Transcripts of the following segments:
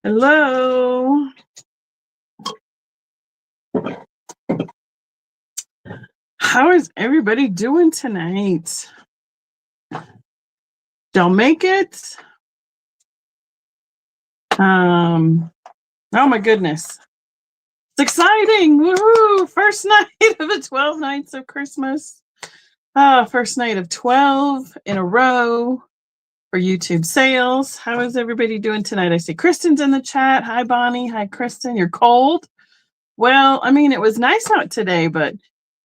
Hello. How is everybody doing tonight? Don't make it. Oh my goodness. It's exciting. Woohoo! First night of the 12 nights of Christmas. First night of 12 in a row for YouTube sales. How is everybody doing tonight? I see Kristen's in the chat. Hi, Bonnie. Hi, Kristen. You're cold? Well, I mean, it was nice out today, but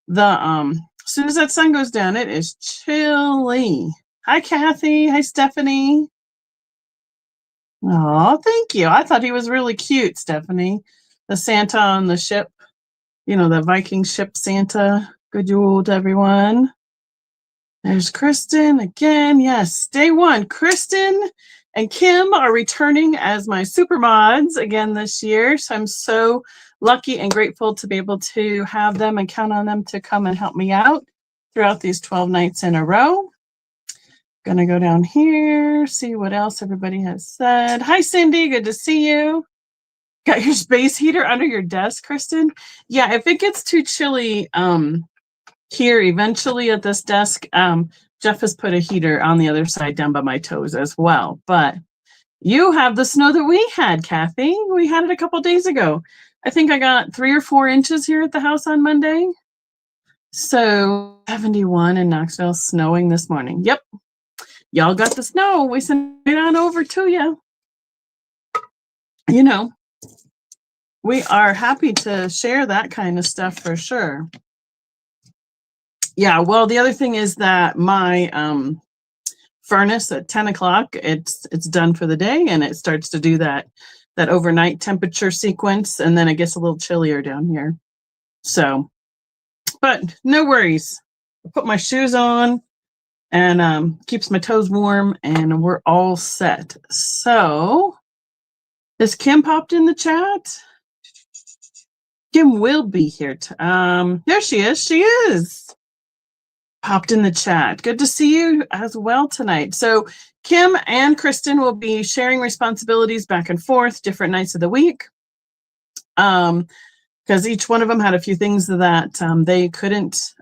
the as soon as that sun goes down, it is chilly. Hi, Kathy. Hi, Stephanie. Oh, thank you. I thought he was really cute, Stephanie. The Santa on the ship, the Viking ship Santa. Good Yule to everyone. There's Kristen again. Yes, day one. Kristen and Kim are returning as my super mods again this year. So I'm so lucky and grateful to be able to have them and count on them to come and help me out throughout these 12 nights in a row. Gonna go down here, see what else everybody has said. Hi, Cindy. Good to see you. Got your space heater under your desk, Kristen? Yeah, if it gets too chilly here eventually at this desk, Jeff has put a heater on the other side down by my toes as well. But you have the snow that we had, Kathy. We had it a couple days ago. I think I got 3 or 4 inches here at the house on Monday. So 71 in Knoxville, snowing this morning. Yep. Y'all got the snow. We sent it on over to you. We are happy to share that kind of stuff for sure. Yeah, well, the other thing is that my furnace at 10 o'clock, it's done for the day, and it starts to do that overnight temperature sequence, and then it gets a little chillier down here. So, but no worries. I put my shoes on and keeps my toes warm, and we're all set. So, has Kim popped in the chat? Kim will be here. There she is. She is. Popped in the chat. Good to see you as well tonight. So Kim and Kristen will be sharing responsibilities back and forth different nights of the week. Because each one of them had a few things that they couldn't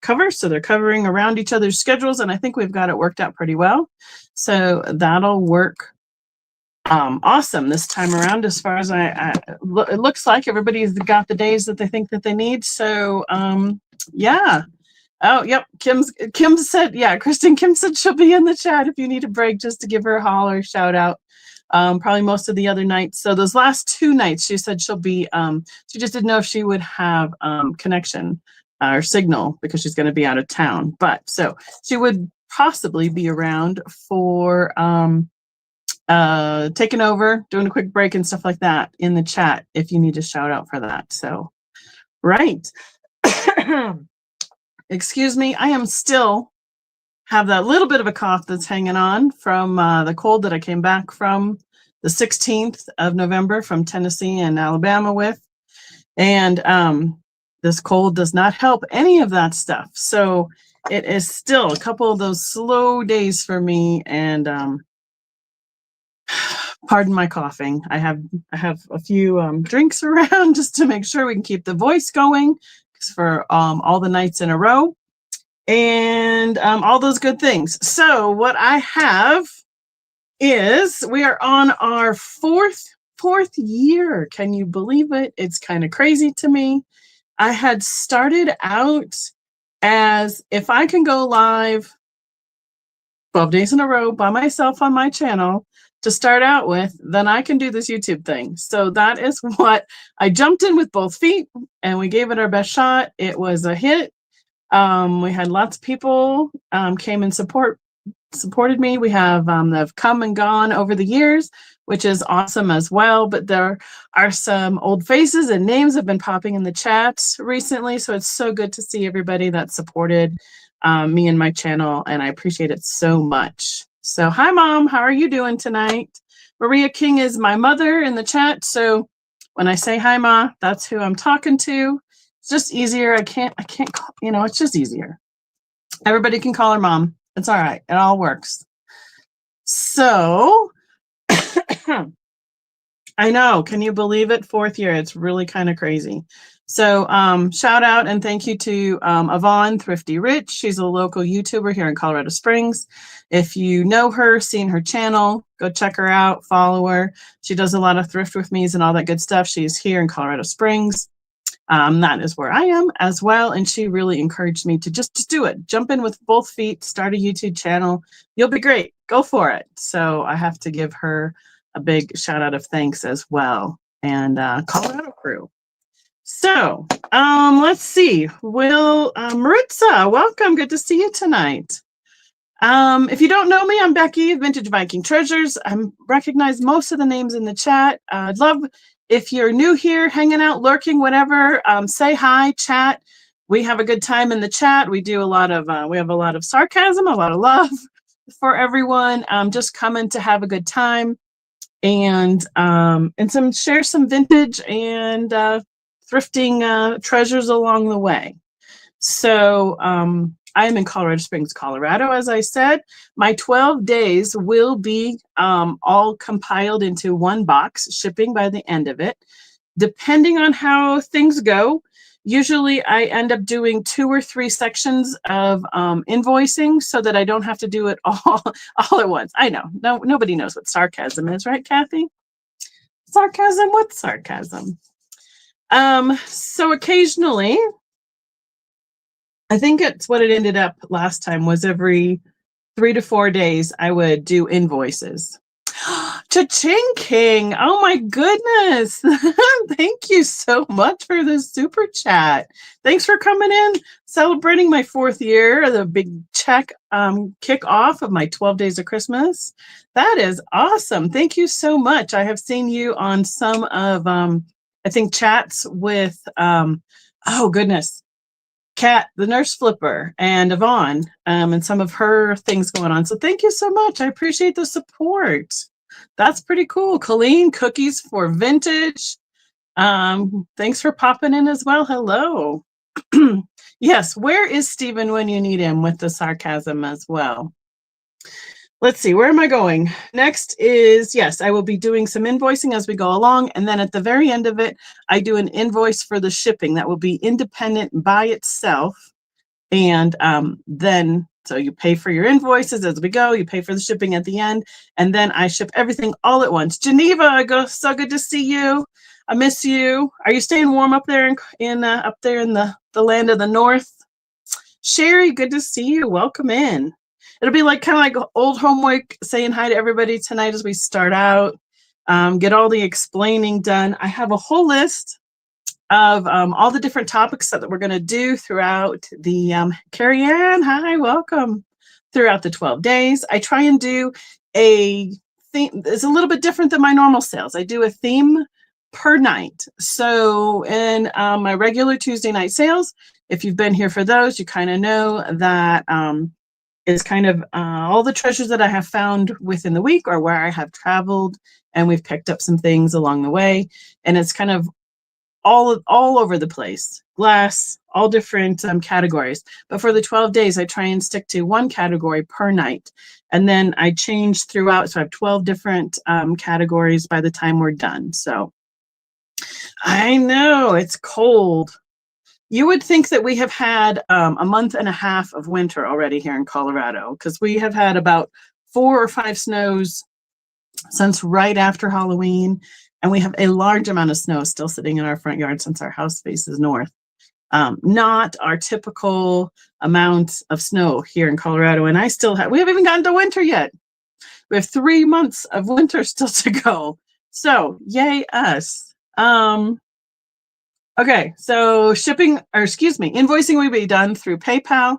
cover. So they're covering around each other's schedules. And I think we've got it worked out pretty well. So that'll work awesome this time around, as far as it looks like everybody's got the days that they think that they need. So yeah. Oh, yep. Kim said, yeah, Kristen, Kim said she'll be in the chat if you need a break, just to give her a holler, shout out. Probably most of the other nights. So those last 2 nights, she said she'll be, she just didn't know if she would have connection or signal because she's going to be out of town. But so she would possibly be around for taking over, doing a quick break and stuff like that in the chat if you need a shout out for that. So, right. Excuse me, I am still have that little bit of a cough that's hanging on from the cold that I came back from the 16th of November from Tennessee and Alabama with. And this cold does not help any of that stuff. So it is still a couple of those slow days for me. And pardon my coughing. I have a few drinks around just to make sure we can keep the voice going for all the nights in a row and all those good things. So what I have is we are on our fourth year. Can you believe it? It's kind of crazy to me. I had started out as, if I can go live 12 days in a row by myself on my channel to start out with, then I can do this YouTube thing. So that is what I jumped in with both feet, and we gave it our best shot. It was a hit. We had lots of people came and supported me. We have have come and gone over the years, which is awesome as well. But there are some old faces and names have been popping in the chat recently. So it's so good to see everybody that supported me and my channel, and I appreciate it so much. So hi, Mom. How are you doing tonight? Maria King is my mother in the chat. So when I say hi, Ma, that's who I'm talking to. It's just easier. I can't call, it's just easier. Everybody can call her Mom. It's all right. It all works. So I know. Can you believe it? 4th year. It's really kind of crazy. So shout out and thank you to Yvonne Thrifty Rich. She's a local YouTuber here in Colorado Springs. If you know her, seen her channel, go check her out, follow her. She does a lot of thrift with me's and all that good stuff. She's here in Colorado Springs. That is where I am as well. And she really encouraged me to just do it. Jump in with both feet, start a YouTube channel. You'll be great. Go for it. So I have to give her a big shout out of thanks as well. And Colorado crew. So let's see. Maritza, welcome. Good to see you tonight. If you don't know me, I'm Becky, Vintage Viking Treasures. I recognize most of the names in the chat. I'd love if you're new here, hanging out, lurking, whatever, say hi, chat. We have a good time in the chat. We do a lot of, we have a lot of sarcasm, a lot of love for everyone. Just coming to have a good time and share some vintage and thrifting treasures along the way. So I am in Colorado Springs, Colorado, as I said. My 12 days will be all compiled into one box, shipping by the end of it. Depending on how things go, usually I end up doing 2 or 3 sections of invoicing so that I don't have to do it all at once. I know, nobody knows what sarcasm is, right, Kathy? Sarcasm? What's sarcasm? So occasionally, I think it's what it ended up last time was every 3 to 4 days, I would do invoices. Cha-ching King. Oh my goodness. Thank you so much for this super chat. Thanks for coming in, celebrating my 4th year, the big check kickoff of my 12 days of Christmas. That is awesome. Thank you so much. I have seen you on some of, I think, chats with, oh goodness, Kat, the nurse flipper, and Yvonne, and some of her things going on. So thank you so much. I appreciate the support. That's pretty cool. Colleen, cookies for vintage. Thanks for popping in as well. Hello. Yes, where is Stephen when you need him with the sarcasm as well? Let's see, where am I going? Next is, yes, I will be doing some invoicing as we go along. And then at the very end of it, I do an invoice for the shipping that will be independent by itself. And then, so you pay for your invoices as we go, you pay for the shipping at the end, and then I ship everything all at once. Geneva, so good to see you. I miss you. Are you staying warm up there in the land of the north? Sherry, good to see you. Welcome in. It'll be like kind of like old homework, saying hi to everybody tonight as we start out. Get all the explaining done. I have a whole list of all the different topics that we're going to do throughout the Carrie Ann. Hi, welcome. Throughout the 12 days. I try and do a theme. It's a little bit different than my normal sales. I do a theme per night. So in my regular Tuesday night sales, if you've been here for those, you kind of know that is kind of all the treasures that I have found within the week or where I have traveled and we've picked up some things along the way. And it's kind of all over the place, glass, all different categories. But for the 12 days, I try and stick to one category per night. And then I change throughout. So I have 12 different categories by the time we're done. So I know it's cold. You would think that we have had a month and a half of winter already here in Colorado, because we have had about 4 or 5 snows since right after Halloween, and we have a large amount of snow still sitting in our front yard since our house faces north. Not our typical amount of snow here in Colorado, and we haven't even gotten to winter yet. We have 3 months of winter still to go. So yay us. Okay, so invoicing will be done through PayPal,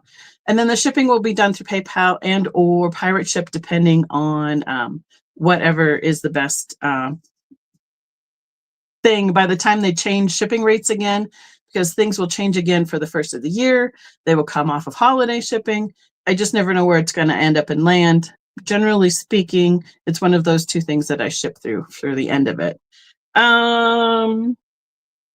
and then the shipping will be done through PayPal and or Pirate Ship, depending on whatever is the best thing. By the time they change shipping rates again, because things will change again for the first of the year, they will come off of holiday shipping. I just never know where it's going to end up and land. Generally speaking, it's one of those 2 things that I ship through the end of it.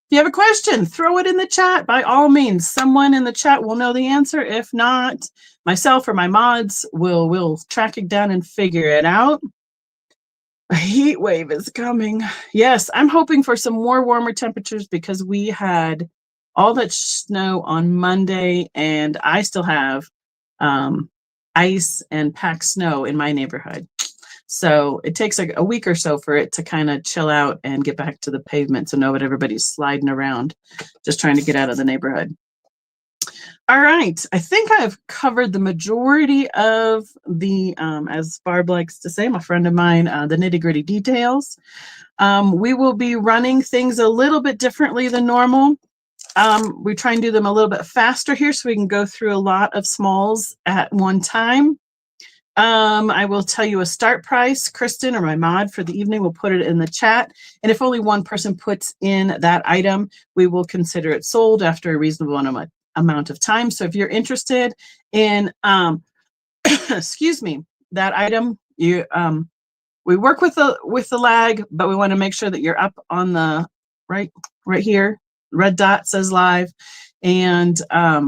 If you have a question, throw it in the chat. By all means, someone in the chat will know the answer. If not, myself or my mods will track it down and figure it out. A heat wave is coming. Yes, I'm hoping for some more warmer temperatures because we had all that snow on Monday, and I still have ice and packed snow in my neighborhood. So it takes a week or so for it to kind of chill out and get back to the pavement. So know that everybody's sliding around, just trying to get out of the neighborhood. All right. I think I've covered the majority of the, as Barb likes to say, my friend of mine, the nitty gritty details. We will be running things a little bit differently than normal. We try and do them a little bit faster here so we can go through a lot of smalls at one time. I will tell you a start price. Kristen or my mod for the evening will put it in the chat. And if only one person puts in that item, we will consider it sold after a reasonable amount of time. So if you're interested in, excuse me, that item, you we work with the lag, but we want to make sure that you're up on the right here. Red dot says live, and I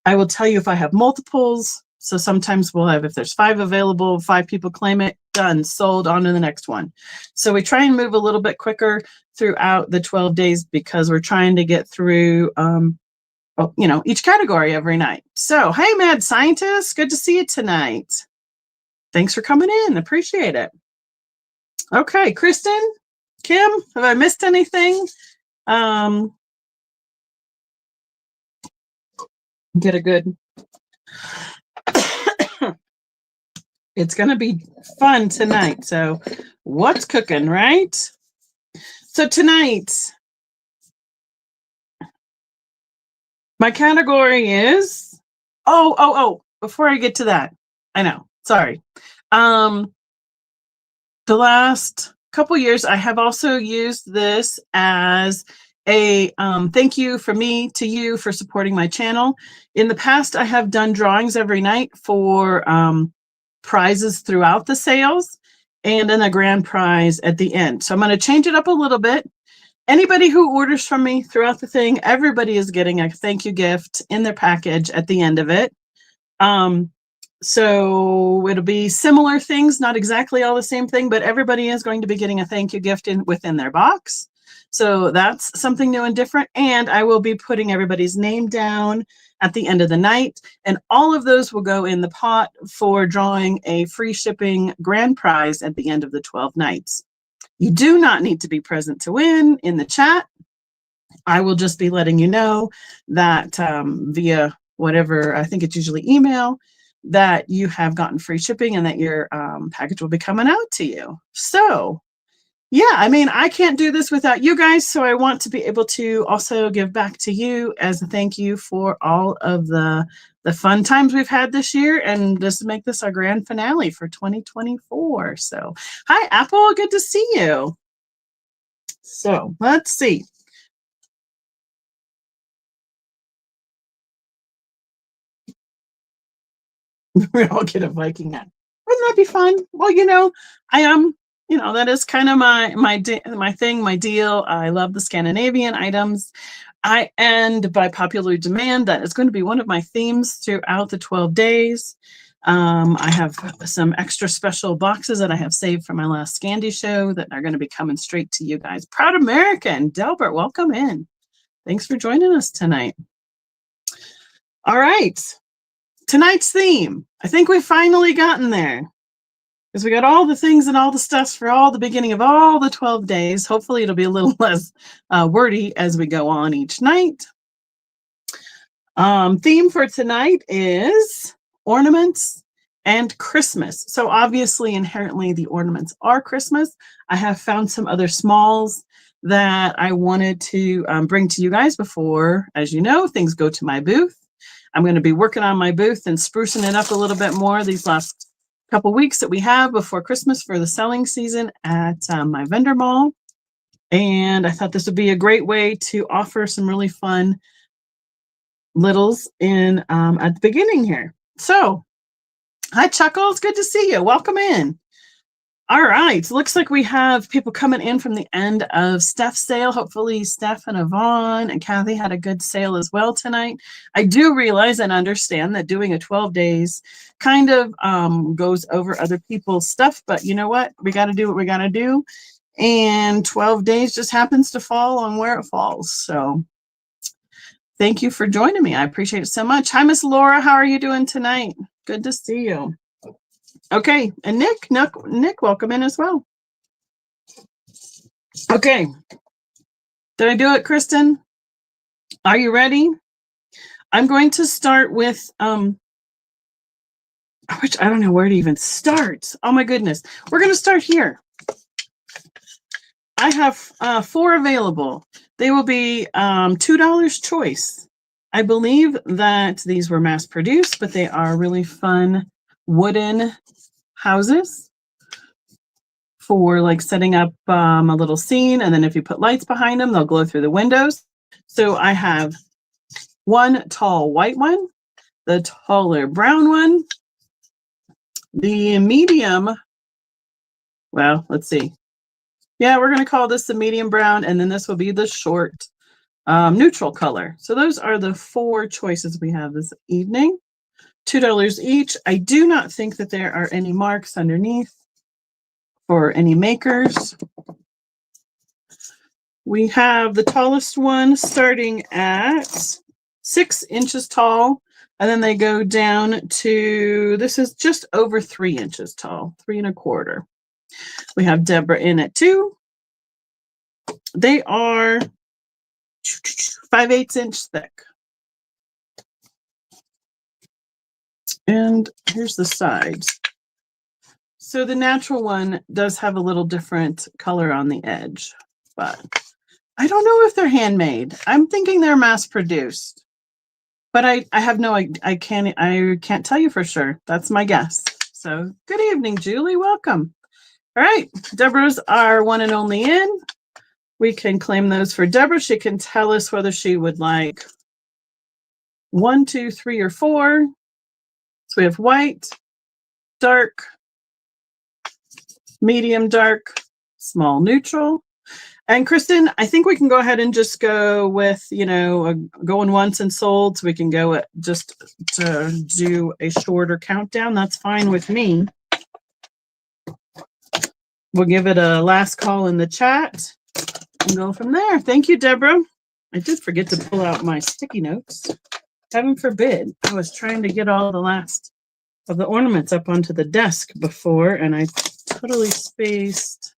will tell you if I have multiples. So sometimes we'll have, if there's 5 available, 5 people claim it, done, sold, on to the next one. So we try and move a little bit quicker throughout the 12 days because we're trying to get through, each category every night. So, hey, Mad Scientist, good to see you tonight. Thanks for coming in. Appreciate it. Okay, Kristen, Kim, have I missed anything? Get a good... It's going to be fun tonight. So what's cooking, right? So tonight, my category is, before I get to that, I know, sorry. The last couple years, I have also used this as a thank you from me to you for supporting my channel. In the past, I have done drawings every night for prizes throughout the sales and then a grand prize at the end. So I'm going to change it up a little bit. Anybody who orders from me throughout the thing, everybody is getting a thank you gift in their package at the end of it. So it'll be similar things, not exactly all the same thing, but everybody is going to be getting a thank you gift within their box. So that's something new and different. And I will be putting everybody's name down at the end of the night. And all of those will go in the pot for drawing a free shipping grand prize at the end of the 12 nights. You do not need to be present to win in the chat. I will just be letting you know that via whatever, I think it's usually email, that you have gotten free shipping and that your package will be coming out to you. So yeah, I mean, I can't do this without you guys, so I want to be able to also give back to you as a thank you for all of the fun times we've had this year, and just make this our grand finale for 2024. So hi, Apple, good to see you. So let's see. We all get a Viking hat. Wouldn't that be fun? Well, I am, that is kind of my thing, my deal. I love the Scandinavian items. And by popular demand, that is going to be one of my themes throughout the 12 days. I have some extra special boxes that I have saved from my last Scandi show that are going to be coming straight to you guys. Proud American, Delbert, welcome in. Thanks for joining us tonight. All right. Tonight's theme, I think we've finally gotten there, because we got all the things and all the stuff for all the beginning of all the 12 days. Hopefully it'll be a little less wordy as we go on each night. Theme for tonight is ornaments and Christmas. So obviously, inherently, the ornaments are Christmas. I have found some other smalls that I wanted to bring to you guys before, as you know, things go to my booth. I'm going to be working on my booth and sprucing it up a little bit more these last couple weeks that we have before Christmas for the selling season at my vendor mall. And I thought this would be a great way to offer some really fun littles in at the beginning here. So, hi, Chuckles. Good to see you. Welcome in. All right. Looks like we have people coming in from the end of Steph's sale. Hopefully Steph and Yvonne and Kathy had a good sale as well tonight. I do realize and understand that doing a 12 days kind of goes over other people's stuff, but you know what? We got to do what we got to do. And 12 days just happens to fall on where it falls. So thank you for joining me. I appreciate it so much. Hi, Miss Laura. How are you doing tonight? Good to see you. Okay, and Nick, welcome in as well. Okay, did I do it, Kristen? Are you ready? I'm going to start with which I don't know where to even start. Oh my goodness, we're going to start here. I have 4 available. They will be $2 choice. I believe that these were mass produced, but they are really fun wooden houses for like setting up a little scene. And then if you put lights behind them, they'll glow through the windows. So I have one tall white one, the taller brown one, the medium. Well, let's see. Yeah, we're going to call this the medium brown, and then this will be the short neutral color. So those are the 4 choices we have this evening. $2 each. I do not think that there are any marks underneath for any makers. We have the tallest one starting at 6 inches tall, and then they go down to, this is just over 3 inches tall, 3 1/4. We have Deborah in at 2. They are 5/8 inch thick. And here's the sides. So the natural one does have a little different color on the edge, but I don't know if they're handmade. I'm thinking they're mass produced, but I have no, I can't tell you for sure. That's my guess. So good evening, Julie. Welcome. All right. Deborah's our one and only in. We can claim those for Deborah. She can tell us whether she would like 1, 2, 3, or 4. So we have white, dark, medium dark, small neutral. And Kristen, I think we can go ahead and just go with, going once and sold, so we can go just to do a shorter countdown. That's fine with me. We'll give it a last call in the chat and go from there. Thank you, Deborah. I did forget to pull out my sticky notes. Heaven forbid. I was trying to get all the last of the ornaments up onto the desk before, and I totally spaced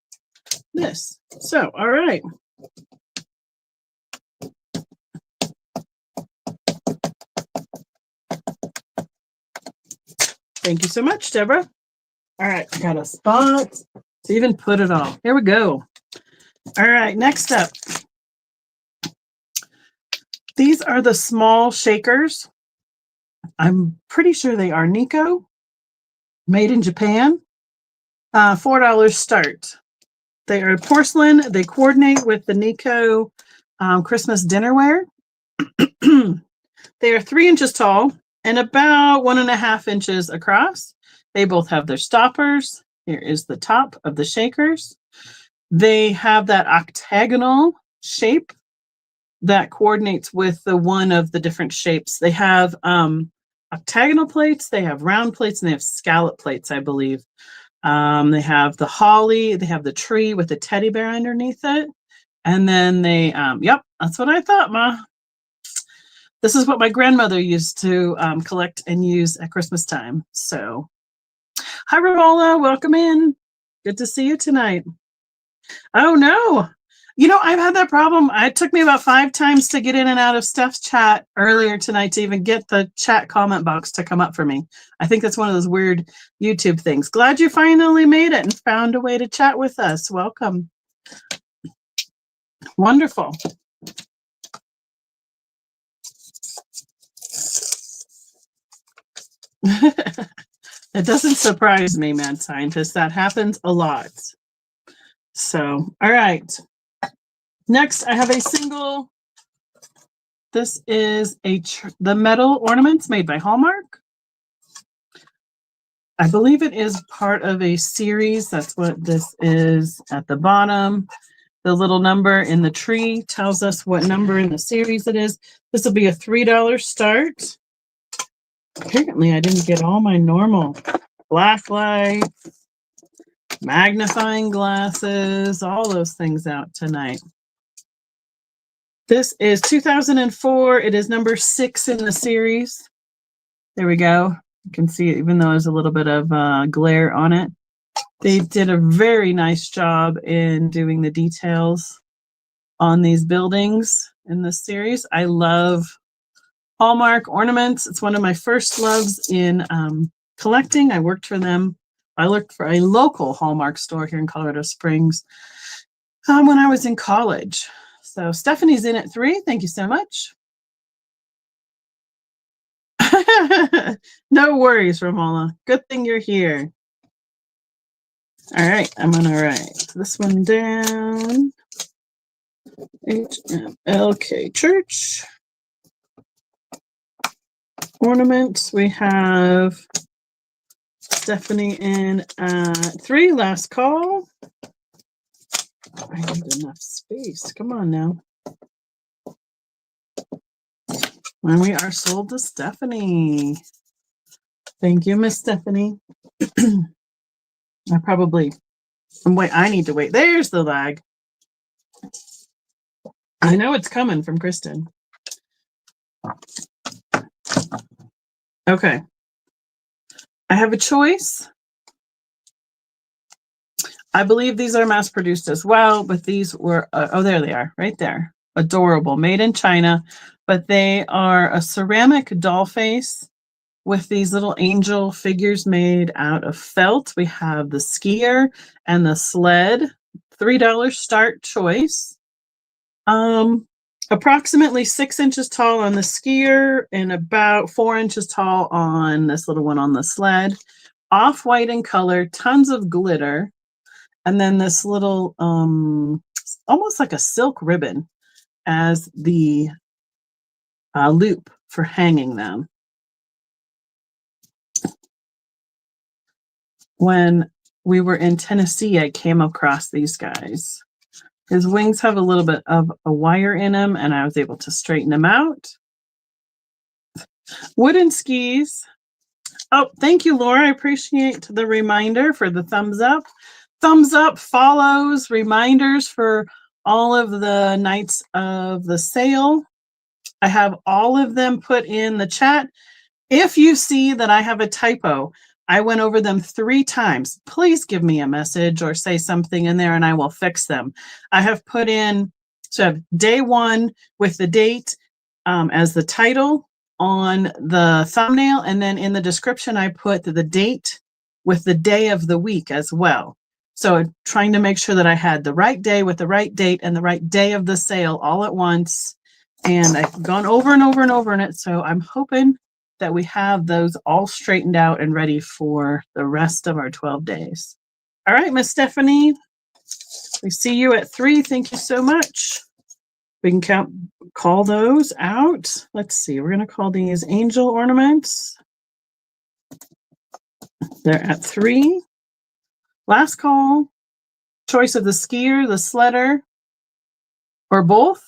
this. So, all right. Thank you so much, Deborah. All right, I got a spot to even put it all. Here we go. All right, next up. These are the small shakers. I'm pretty sure they are Nico, made in Japan. $4 start. They are porcelain. They coordinate with the Nico Christmas dinnerware. They are 3 inches tall and about 1.5 inches across. They both have their stoppers. Here is the top of the shakers. They have that octagonal shape that coordinates with the one of the different shapes. They have octagonal plates, they have round plates, and they have scallop plates, I believe. They have the holly, they have the tree with the teddy bear underneath it. And then they, yep, that's what I thought, Ma. This is what my grandmother used to collect and use at Christmas time. So, hi, Romola, welcome in. Good to see you tonight. Oh, no. I've had that problem. It took me about 5 times to get in and out of Steph's chat earlier tonight to even get the chat comment box to come up for me. I think that's one of those weird YouTube things. Glad you finally made it and found a way to chat with us. Welcome. Wonderful. It doesn't surprise me, mad scientist. That happens a lot. So, all right. Next, I have a single. This is the metal ornaments made by Hallmark. I believe it is part of a series. That's what this is at the bottom. The little number in the tree tells us what number in the series it is. This will be a $3 start. Apparently, I didn't get all my normal black light, magnifying glasses, all those things out tonight. This is 2004. It is number 6 in the series. There we go. You can see it, even though there's a little bit of glare on it. They did a very nice job in doing the details on these buildings in this series. I love Hallmark ornaments. It's one of my first loves in collecting. I worked for them. I worked for a local Hallmark store here in Colorado Springs when I was in college. So Stephanie's in at 3. Thank you so much. No worries, Romola. Good thing you're here. All right, I'm going to write this one down. HMLK Church. Ornaments. We have Stephanie in at 3. Last call. I need enough space. Come on now. And we are sold to Stephanie. Thank you, Miss Stephanie. I need to wait. There's the lag. I know it's coming from Kristen. Okay. I have a choice. I believe these are mass produced as well, but these were, oh, there they are, right there. Adorable, made in China, but they are a ceramic doll face with these little angel figures made out of felt. We have the skier and the sled, $3 start choice. Approximately 6 inches tall on the skier and about 4 inches tall on this little one on the sled. Off-white in color, tons of glitter. And then this little, almost like a silk ribbon as the loop for hanging them. When we were in Tennessee, I came across these guys. His wings have a little bit of a wire in them, and I was able to straighten them out. Wooden skis. Oh, thank you, Laura. I appreciate the reminder for the thumbs up. Thumbs up, follows, reminders for all of the nights of the sale. I have all of them put in the chat. If you see that I have a typo, I went over them 3 times. Please give me a message or say something in there and I will fix them. I have put in, so I have day 1 with the date as the title on the thumbnail. And then in the description, I put the date with the day of the week as well. So trying to make sure that I had the right day with the right date and the right day of the sale all at once. And I've gone over and over and over in it. So I'm hoping that we have those all straightened out and ready for the rest of our 12 days. All right, Miss Stephanie, we see you at 3. Thank you so much. We can call those out. Let's see, we're going to call these angel ornaments. They're at 3. Last call. Choice of the skier, the sledder, or both.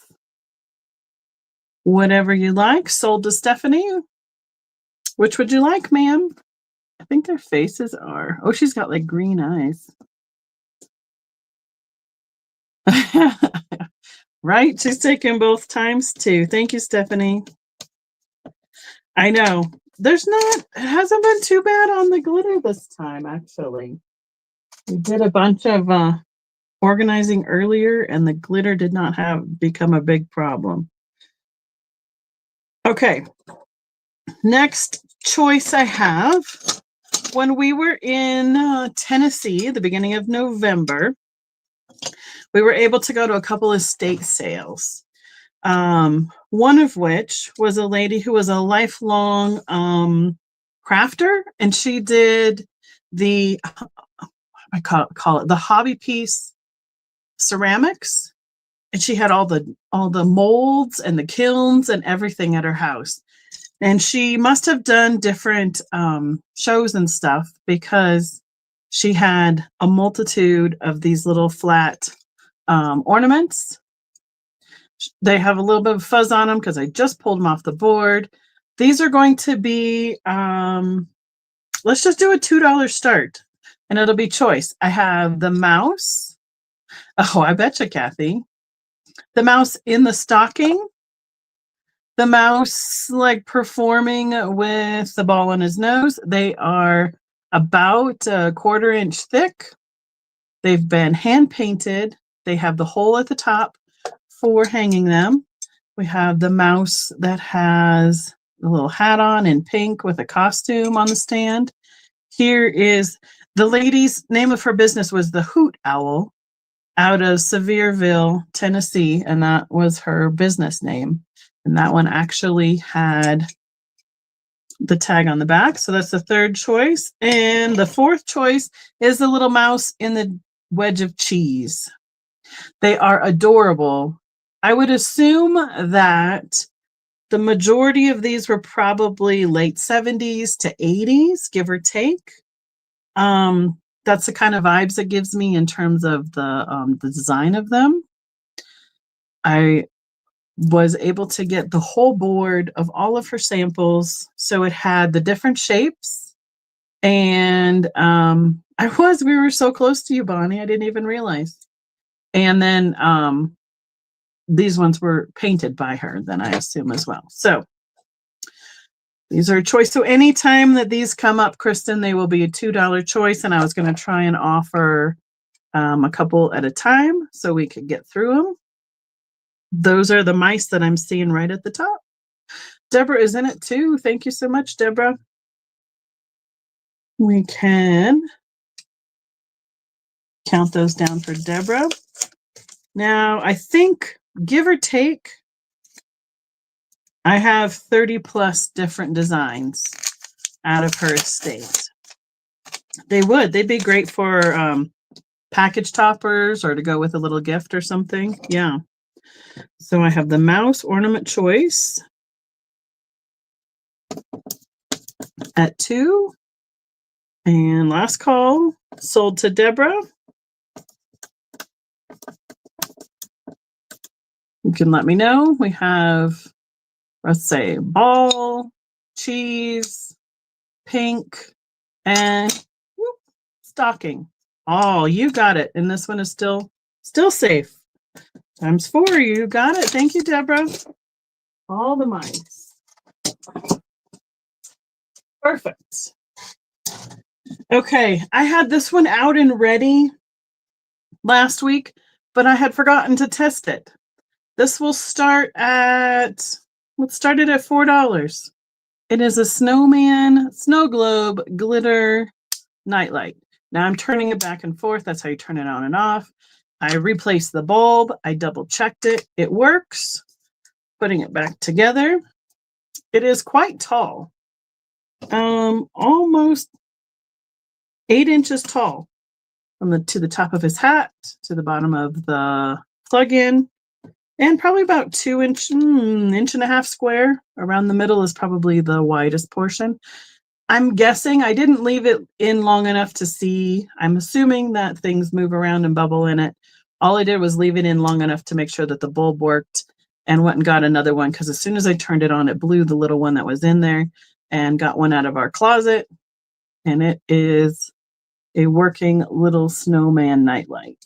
Whatever you like. Sold to Stephanie. Which would you like, ma'am? I think their faces are. Oh, she's got like green eyes. Right? She's taking both times too. Thank you, Stephanie. I know. It hasn't been too bad on the glitter this time, actually. We did a bunch of organizing earlier and the glitter did not become a big problem. Okay. Next choice I have. When we were in Tennessee at the beginning of November, we were able to go to a couple of state sales. One of which was a lady who was a lifelong crafter, and she did the I call it the hobby piece ceramics, and she had all the molds and the kilns and everything at her house. And she must have done different shows and stuff because she had a multitude of these little flat ornaments. They have a little bit of fuzz on them because I just pulled them off the board. These are going to be, let's just do a $2 start and it'll be choice. I have the mouse. Oh, I betcha, Kathy. The mouse in the stocking. The mouse like performing with the ball on his nose. They are about a 1/4 inch thick. They've been hand painted. They have the hole at the top for hanging them. We have the mouse that has a little hat on in pink with a costume on the stand. Here is the lady's name of her business was the Hoot Owl out of Sevierville, Tennessee, and that was her business name. And that one actually had the tag on the back. So that's the 3rd choice. And the 4th choice is the little mouse in the wedge of cheese. They are adorable. I would assume that the majority of these were probably late 70s to 80s, give or take. That's the kind of vibes it gives me in terms of the design of them. I was able to get the whole board of all of her samples. So it had the different shapes. And we were so close to you, Bonnie, I didn't even realize. And then these ones were painted by her, then I assume as well. So these are a choice. So anytime that these come up, Kristen, they will be a $2 choice. And I was going to try and offer a couple at a time so we could get through them. Those are the mice that I'm seeing right at the top. Deborah is in it too. Thank you so much, Deborah. We can count those down for Deborah. Now, I think, give or take, I have 30 plus different designs out of her estate. They'd be great for package toppers or to go with a little gift or something. Yeah. So I have the mouse ornament choice at 2. And last call, sold to Deborah. You can let me know. We have, let's say, ball, cheese, pink, and stocking. Oh, you got it. And this one is still safe. ×4, you got it. Thank you, Deborah. All the mice. Perfect. Okay, I had this one out and ready last week, but I had forgotten to test it. This will start at, let's start it at $4. It is a snowman, snow globe, glitter, nightlight. Now I'm turning it back and forth. That's how you turn it on and off. I replaced the bulb. I double checked it. It works. Putting it back together. It is quite tall. Almost 8 inches tall from to the top of his hat to the bottom of the plug-in, and probably about 2 inch, inch and a half square. Around the middle is probably the widest portion. I'm guessing I didn't leave it in long enough to see. I'm assuming that things move around and bubble in it. All I did was leave it in long enough to make sure that the bulb worked, and went and got another one because as soon as I turned it on, it blew the little one that was in there, and got one out of our closet. And it is a working little snowman nightlight.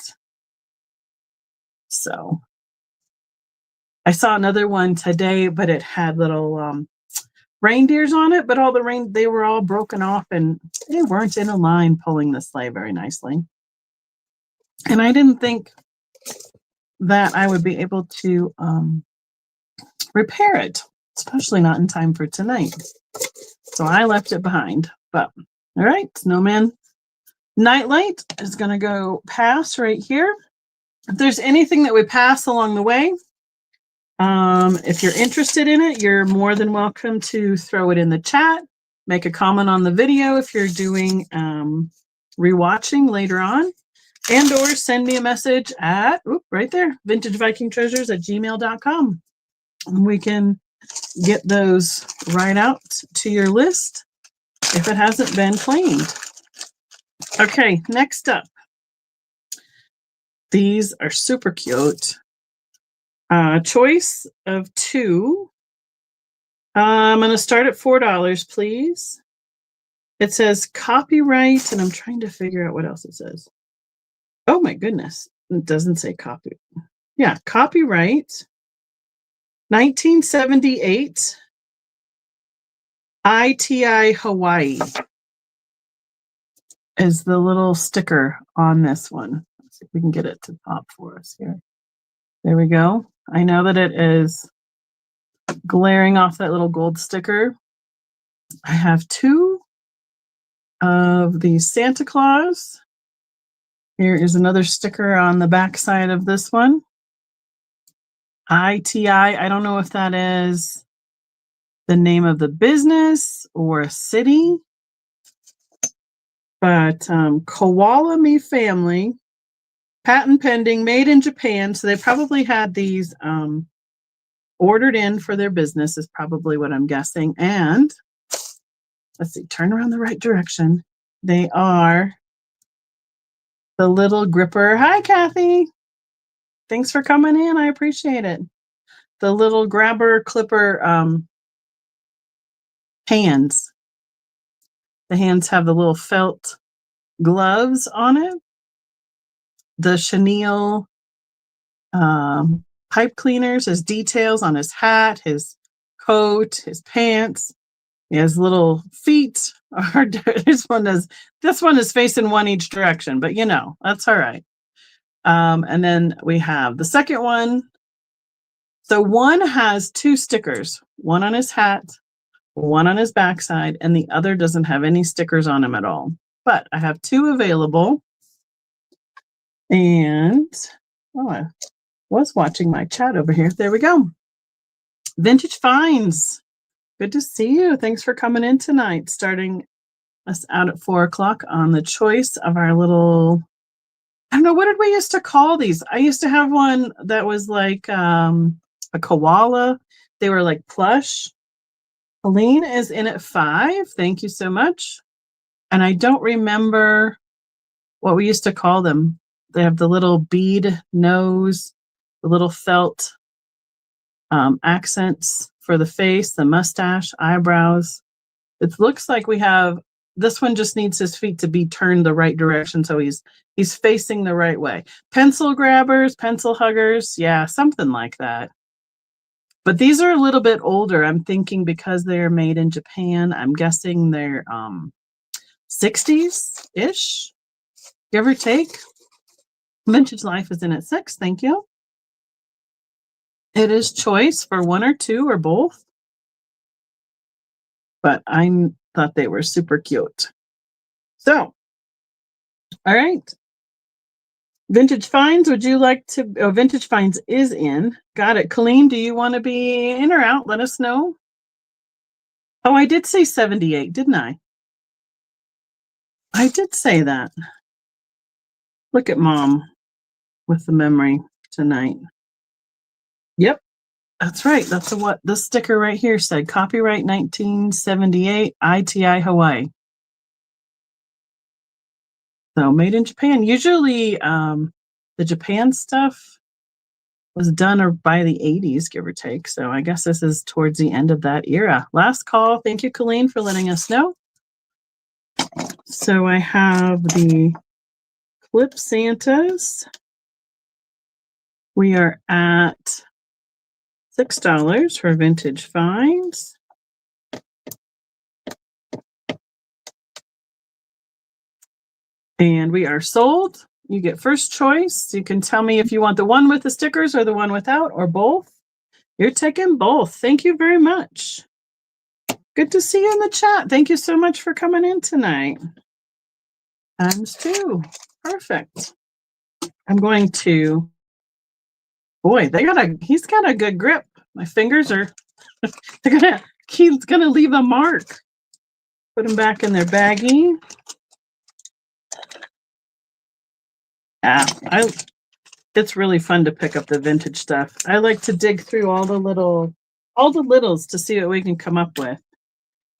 So I saw another one today, but it had little reindeers on it, but they were all broken off and they weren't in a line pulling the sleigh very nicely. And I didn't think that I would be able to repair it, especially not in time for tonight. So I left it behind. But all right, snowman nightlight is going to go past right here. If there's anything that we pass along the way, if you're interested in it, you're more than welcome to throw it in the chat, make a comment on the video if you're doing rewatching later on, and or send me a message at right there, vintagevikingtreasures@gmail.com. We can get those right out to your list if it hasn't been claimed. Okay, next up. These are super cute. Choice of 2. I'm going to start at $4, please. It says copyright, and I'm trying to figure out what else it says. Oh my goodness. It doesn't say copy. Yeah, copyright 1978 ITI Hawaii is the little sticker on this one. Let's see if we can get it to pop for us here. There we go. I know that it is glaring off that little gold sticker. I have 2 of these Santa Claus. Here is another sticker on the back side of this one. ITI, I don't know if that is the name of the business or a city, but Koala Me Family, patent pending, made in Japan. So they probably had these ordered in for their business is probably what I'm guessing. And let's see, turn around the right direction. They are the little gripper. Hi, Kathy. Thanks for coming in. I appreciate it. The little grabber clipper hands. The hands have the little felt gloves on it. The chenille pipe cleaners, his details on his hat, his coat, his pants. He has little feet. This one is facing one each direction, but you know, that's all right. And then we have the second one. So one has 2 stickers, one on his hat, one on his backside, and the other doesn't have any stickers on him at all. But I have 2 available. And I was watching my chat over here. There we go. Vintage Finds. Good to see you. Thanks for coming in tonight, starting us out at 4:00 on the choice of our little, I don't know, what did we used to call these? I used to have one that was like a koala. They were like plush. Helene is in at 5. Thank you so much. And I don't remember what we used to call them. They have the little bead nose, the little felt accents for the face, the mustache, eyebrows. It looks like we have, this one just needs his feet to be turned the right direction, so he's facing the right way. Pencil grabbers, pencil huggers, yeah, something like that. But these are a little bit older. I'm thinking because they're made in Japan, I'm guessing they're 60s-ish, give or take. Vintage Life is in at 6, thank you. It is choice for 1 or 2 or both. But I thought they were super cute. So, all right. Vintage Finds, would you like to, oh, Vintage Finds is in. Got it. Colleen, do you want to be in or out? Let us know. Oh, I did say 78, didn't I? I did say that. Look at Mom with the memory tonight. Yep, that's right. That's what the sticker right here said. Copyright 1978, ITI Hawaii. So made in Japan. Usually the Japan stuff was done by the 80s, give or take. So I guess this is towards the end of that era. Last call. Thank you, Colleen, for letting us know. So I have the Clip Santas. We are at $6 for Vintage Finds. And we are sold. You get first choice. You can tell me if you want the one with the stickers or the one without or both. You're taking both. Thank you very much. Good to see you in the chat. Thank you so much for coming in tonight. ×2. Perfect. I'm going to, boy, he's got a good grip. My fingers are, he's gonna leave a mark. Put them back in their baggie. It's really fun to pick up the vintage stuff. I like to dig through all the little all the littles to see what we can come up with.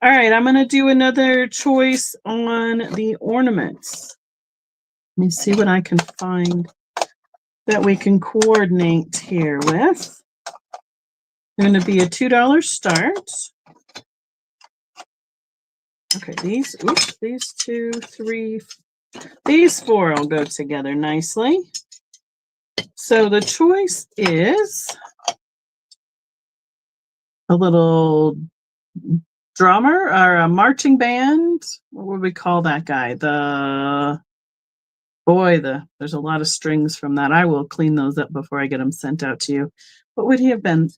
All right, I'm going to do another choice on the ornaments. Let me see what I can find that we can coordinate here with. They're going to be a $2 start. Okay, these 2, 3, these 4 will go together nicely. So the choice is a little drummer or a marching band. What would we call that guy? There's a lot of strings from that. I will clean those up before I get them sent out to you. What would he have been?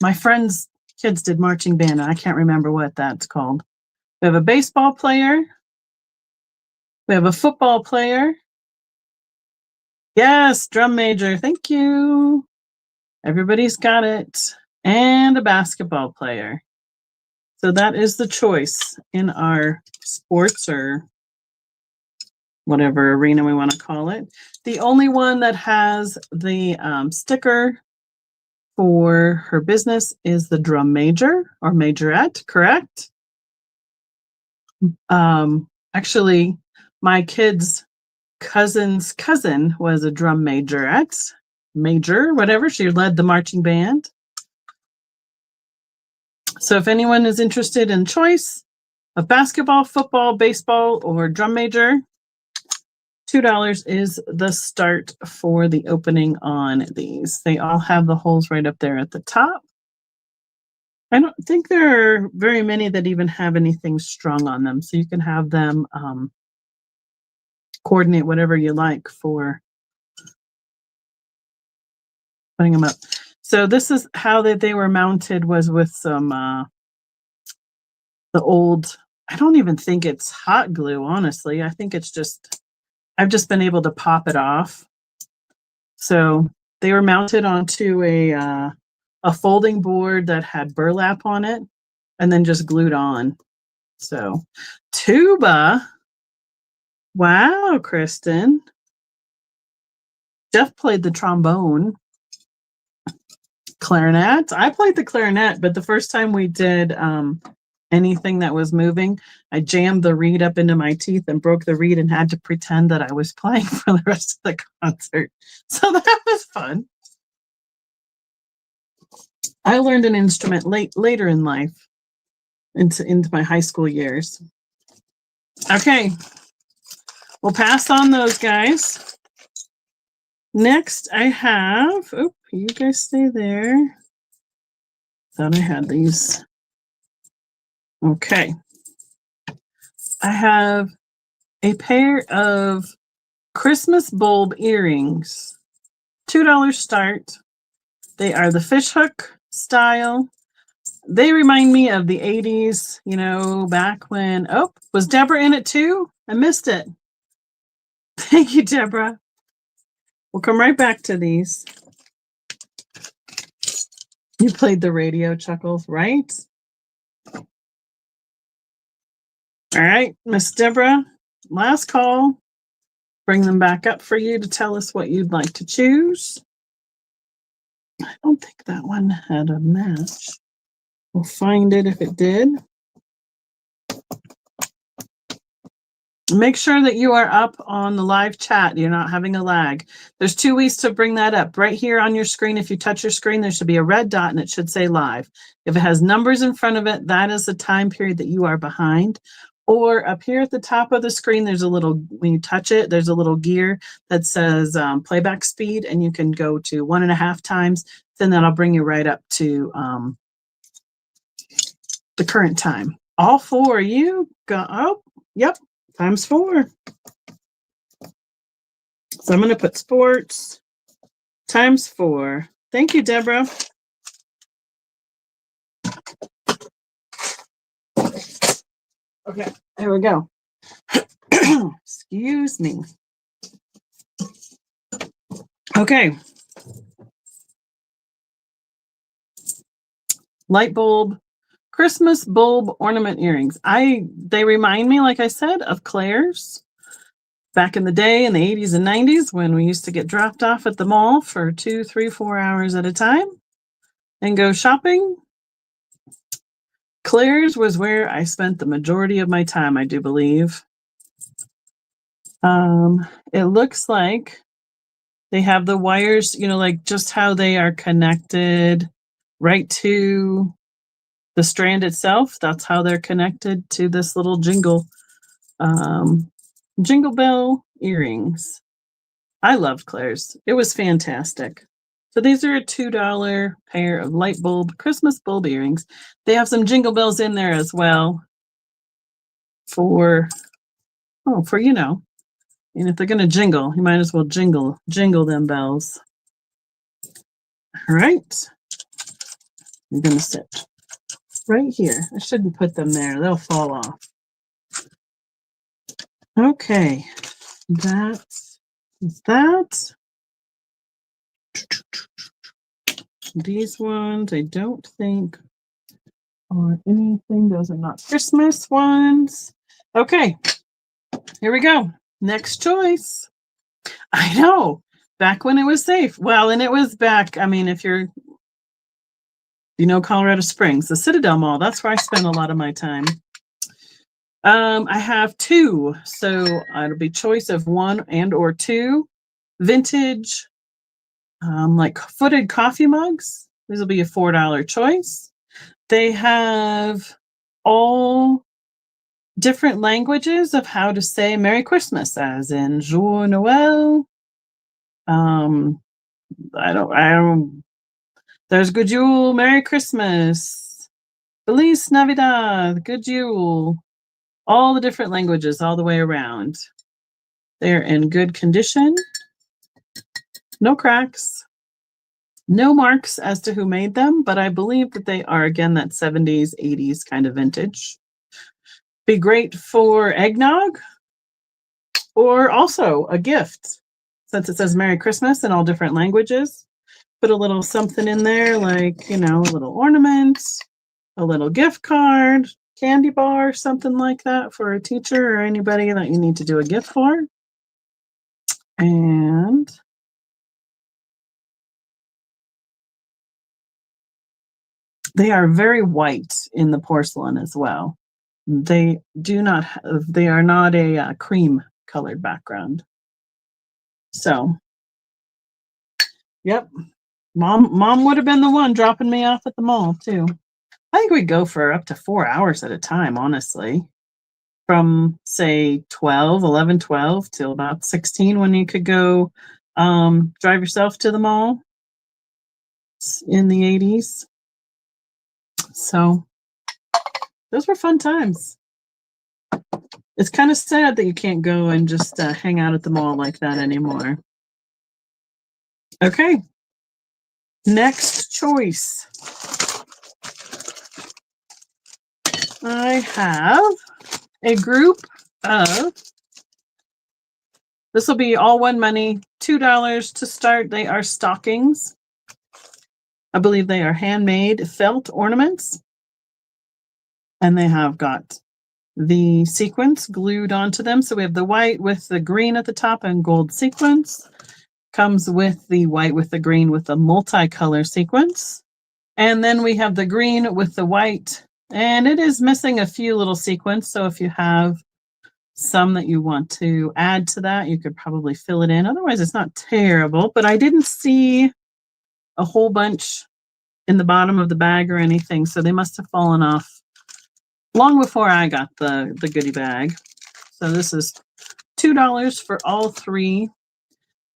My friend's kids did marching band, and I can't remember what that's called. We have a baseball player. We have a football player. Yes, drum major. Thank you. Everybody's got it. And a basketball player. So that is the choice in our sports or whatever arena we want to call it. The only one that has the sticker for her business is the drum major or majorette, correct? Actually, my kid's cousin's cousin was a drum majorette, whatever. She led the marching band. So if anyone is interested in choice of basketball, football, baseball, or drum major, $2 is the start for the opening on these. They all have the holes right up there at the top. I don't think there are very many that even have anything strung on them, so you can have them coordinate whatever you like for putting them up. So this is how they were mounted, was with some the old, I don't even think it's hot glue, honestly. I think it's just, I've just been able to pop it off. So they were mounted onto a folding board that had burlap on it and then just glued on. So tuba. Wow, Kristen. Jeff played the trombone. Clarinet. I played the clarinet, but the first time we did anything that was moving, I jammed the reed up into my teeth and broke the reed and had to pretend that I was playing for the rest of the concert. So that was fun. I learned an instrument later in life, into my high school years. Okay, we'll pass on those guys. Next, I have, you guys stay there. Thought I had these. Okay. I have a pair of Christmas bulb earrings. $2 start. They are the fishhook style. They remind me of the 80s, back when, was Deborah in it too? I missed it. Thank you, Deborah. We'll come right back to these. You played the radio, Chuckles, right? All right, Miss Deborah, last call. Bring them back up for you to tell us what you'd like to choose. I don't think that one had a match. We'll find it if it did. Make sure that you are up on the live chat. You're not having a lag. There's 2 ways to bring that up. Right here on your screen, if you touch your screen, there should be a red dot and it should say live. If it has numbers in front of it, that is the time period that you are behind. Or up here at the top of the screen, there's a little, when you touch it, there's a little gear that says playback speed, and you can go to 1.5 times. Then that'll bring you right up to the current time. All 4 of you go, yep, times 4. So I'm going to put sports times 4. Thank you, Deborah. Okay, there we go. Excuse me. Okay. Light bulb, Christmas bulb ornament earrings. They remind me, like I said, of Claire's back in the day in the 80s and 90s when we used to get dropped off at the mall for 2, 3, 4 hours at a time. and go shopping. Claire's was where I spent the majority of my time, I do believe. It looks like they have the wires, you know, like just how they are connected right to the strand itself. That's how they're connected to this little jingle bell earrings. I loved Claire's. It was fantastic. So these are a $2 pair of light bulb Christmas bulb earrings. They have some jingle bells in there as well for you know, and if they're going to jingle, you might as well jingle them bells. All right. I'm going to sit right here. I shouldn't put them there. They'll fall off. Okay. That is that. These ones, I don't think are anything. Those are not Christmas ones. Okay. Here we go. Next choice. I know. Back when it was safe. Well, and it was back. I mean, if you're, you know, Colorado Springs, the Citadel Mall, that's where I spend a lot of my time. I have two, so it'll be choice of one and or two. Vintage, like footed coffee mugs. These will be a $4 choice. They have all different languages of how to say Merry Christmas, as in Joyeux Noël. I don't. There's Good Yule, Merry Christmas, Feliz Navidad, Good Yule. All the different languages all the way around. They're in good condition. No cracks. No marks as to who made them, but I believe that they are, again, that 70s, 80s kind of vintage. Be great for eggnog or also a gift. Since it says Merry Christmas in all different languages, put a little something in there like, you know, a little ornament, a little gift card, candy bar, something like that for a teacher or anybody that you need to do a gift for. And they are very white in the porcelain as well. They are not a cream colored background. So, yep. Mom would have been the one dropping me off at the mall too. I think we'd go for up to 4 hours at a time, honestly. From say 11, 12 till about 16 when you could go drive yourself to the mall in the 80s. So those were fun times. It's kind of sad that you can't go and just hang out at the mall like that anymore. Okay. Next choice. I have a group of, this will be all one money, $2 to start. They are stockings. I believe they are handmade felt ornaments. And they have got the sequins glued onto them. So we have the white with the green at the top and gold sequins. Comes with the white with the green with the multicolor sequence. And then we have the green with the white. And it is missing a few little sequins. So if you have some that you want to add to that, you could probably fill it in. Otherwise, it's not terrible. But I didn't see a whole bunch in the bottom of the bag or anything. So they must have fallen off long before I got the goodie bag. So this is $2 for all three.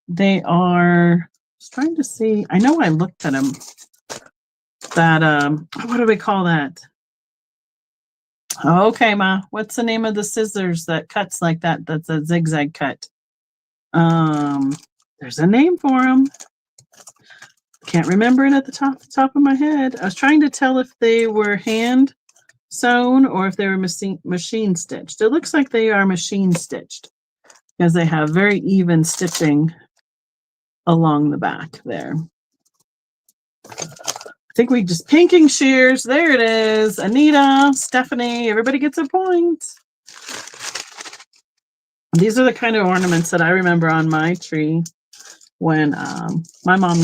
They are, I was trying to see, I know I looked at them. That, what do we call that? Okay, Ma, what's the name of the scissors that cuts like that? That's a zigzag cut. There's a name for them. Can't remember it at the top of my head. I was trying to tell if they were hand sewn or if they were machine stitched. It looks like they are machine stitched because they have very even stitching along the back there. I think we just pinking shears. There it is. Anita, Stephanie, everybody gets a point. These are the kind of ornaments that I remember on my tree. when my mom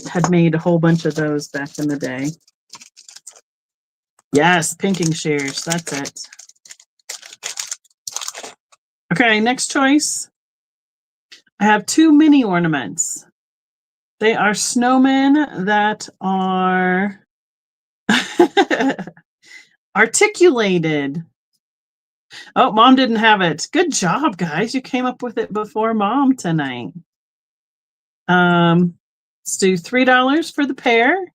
had made a whole bunch of those back in the day. Yes, pinking shears. That's it. Okay, next choice. I have 2 mini ornaments. They are snowmen that are articulated. Oh, Mom didn't have it. Good job, guys. You came up with it before Mom tonight. Let's do $3 for the pair.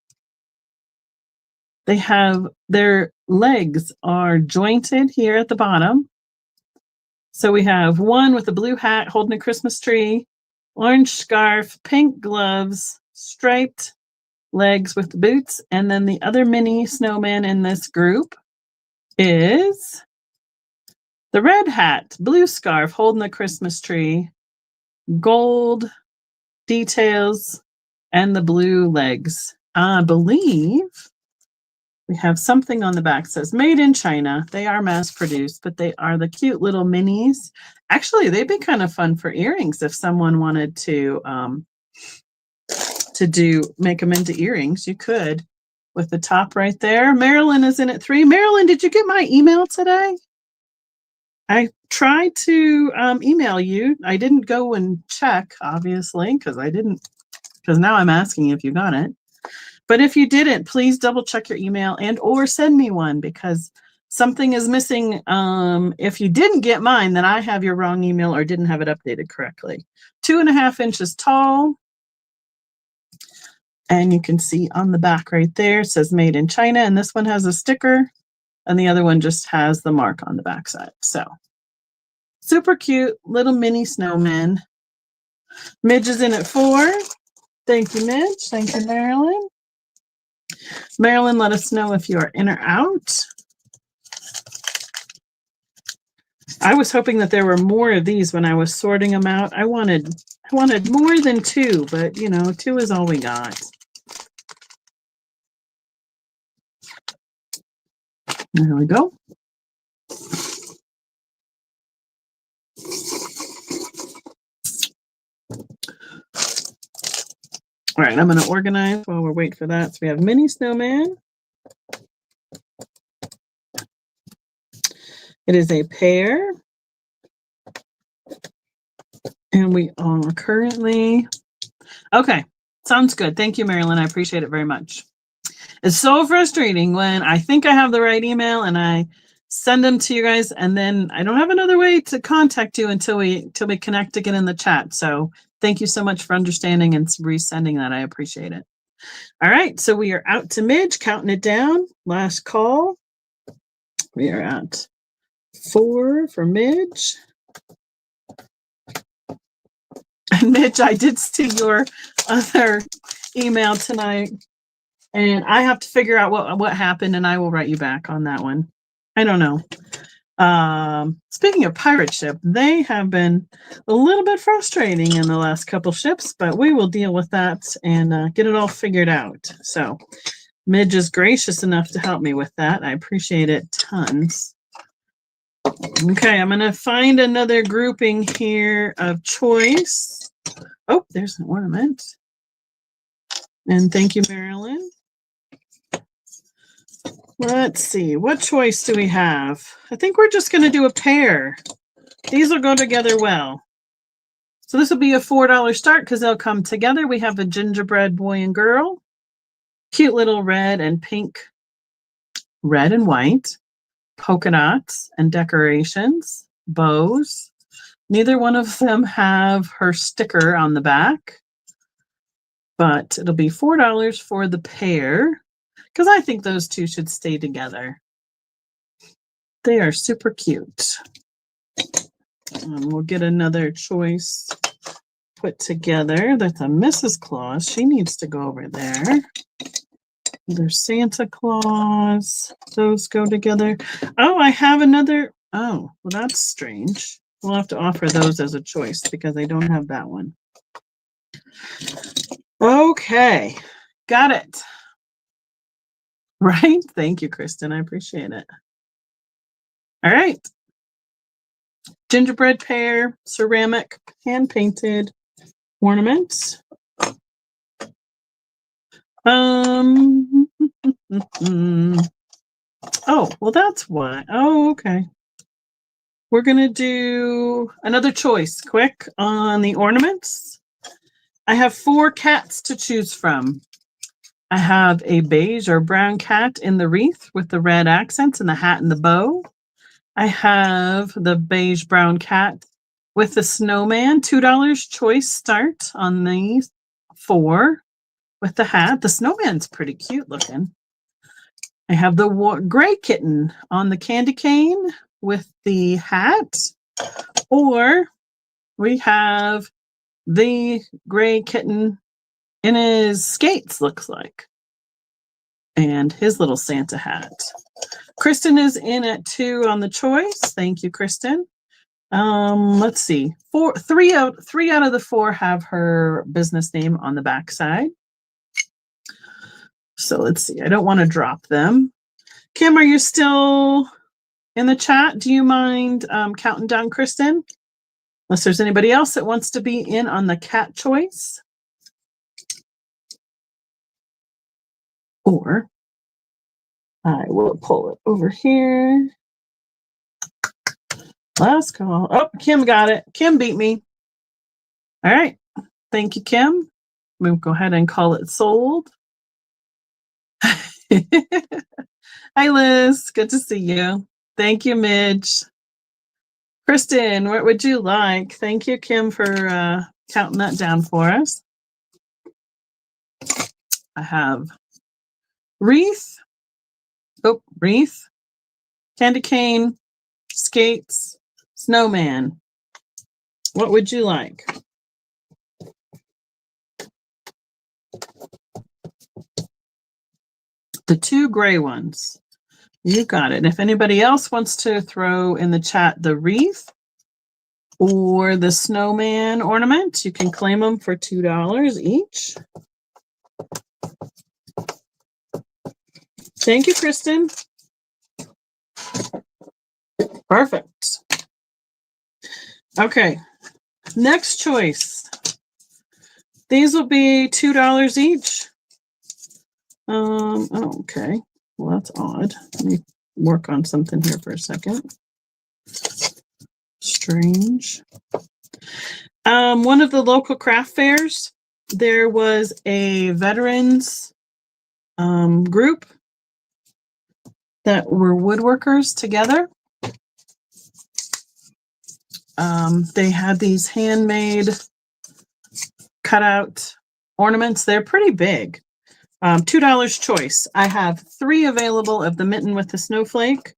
They have their legs are jointed here at the bottom. So we have one with a blue hat holding a Christmas tree, orange scarf, pink gloves, striped legs with the boots, and then the other mini snowman in this group is the red hat, blue scarf holding the Christmas tree, gold details, and the blue legs. I believe we have something on the back that says made in China. They are mass produced, but they are the cute little minis. Actually, they'd be kind of fun for earrings if someone wanted to make them into earrings. You could with the top right there. Marilyn is in at 3. Marilyn, did you get my email today? I tried to email you. I didn't go and check, obviously, because now I'm asking if you got it. But if you didn't, please double check your email or send me one, because something is missing. If you didn't get mine, then I have your wrong email or didn't have it updated correctly. 2.5 inches tall. And you can see on the back right there, it says made in China. And this one has a sticker and the other one just has the mark on the back side. So super cute little mini snowman. Midge is in at 4. Thank you, Midge. Thank you, Marilyn. Marilyn, let us know if you are in or out. I was hoping that there were more of these when I was sorting them out. I wanted more than 2, but 2 is all we got. There we go. All right, I'm going to organize while we're waiting for that. So we have mini snowman. It is a pair. And we are currently... Okay, sounds good. Thank you, Marilyn. I appreciate it very much. It's so frustrating when I think I have the right email and I send them to you guys, and then I don't have another way to contact you until we connect again in the chat. So thank you so much for understanding and resending that. I appreciate it. All right, so we are out to Midge, counting it down. Last call. We are at 4 for Midge. And Midge, I did see your other email tonight, and I have to figure out what happened, and I will write you back on that one. I don't know. Speaking of pirate ship, they have been a little bit frustrating in the last couple ships, but we will deal with that and get it all figured out. So Midge is gracious enough to help me with that. I appreciate it tons. Okay, I'm going to find another grouping here of choice. Oh, there's an ornament. And thank you, Marilyn. Let's see, what choice do we have? I think we're just going to do a pair. These will go together well. So this will be a $4 start because they'll come together. We have a gingerbread boy and girl. Cute little red and pink, red and white, polka dots and decorations, bows. Neither one of them have her sticker on the back, but it'll be $4 for the pair because I think those two should stay together. They are super cute. We'll get another choice put together. That's a Mrs. Claus. She needs to go over there. There's Santa Claus. Those go together. Oh, I have another. Oh, well, that's strange. We'll have to offer those as a choice because I don't have that one. Okay, got it. Right? Thank you, Kristen. I appreciate it. All right. Gingerbread pair, ceramic, hand painted, ornaments. Oh, well, that's why. Oh, okay. We're going to do another choice quick on the ornaments. I have 4 cats to choose from. I have a beige or brown cat in the wreath with the red accents and the hat and the bow. I have the beige brown cat with the snowman, $2 choice start on these 4 with the hat. The snowman's pretty cute looking. I have the gray kitten on the candy cane with the hat, or we have the gray kitten in his skates, looks like, and his little Santa hat. Kristen is in at 2 on the choice. Thank you, Kristen. Let's see. 3 out of the 4 have her business name on the back side. So let's see. I don't want to drop them. Kim, are you still in the chat? Do you mind counting down Kristen? Unless there's anybody else that wants to be in on the cat choice. Or I will pull it over here. Last call. Oh, Kim got it. Kim beat me. All right. Thank you, Kim. We'll go ahead and call it sold. Hi, Liz. Good to see you. Thank you, Midge. Kristen, what would you like? Thank you, Kim, for counting that down for us. I have wreath. Oh, wreath. Candy cane. Skates. Snowman. What would you like? The 2 gray ones. You got it. And if anybody else wants to throw in the chat the wreath or the snowman ornament, you can claim them for $2 each. Thank you, Kristen. Perfect. Okay. Next choice. These will be $2 each. Oh, okay. Well, that's odd. Let me work on something here for a second. Strange. One of the local craft fairs, there was a veterans group that were woodworkers together. They had these handmade cutout ornaments. They're pretty big. $2 choice. I have 3 available of the mitten with the snowflake.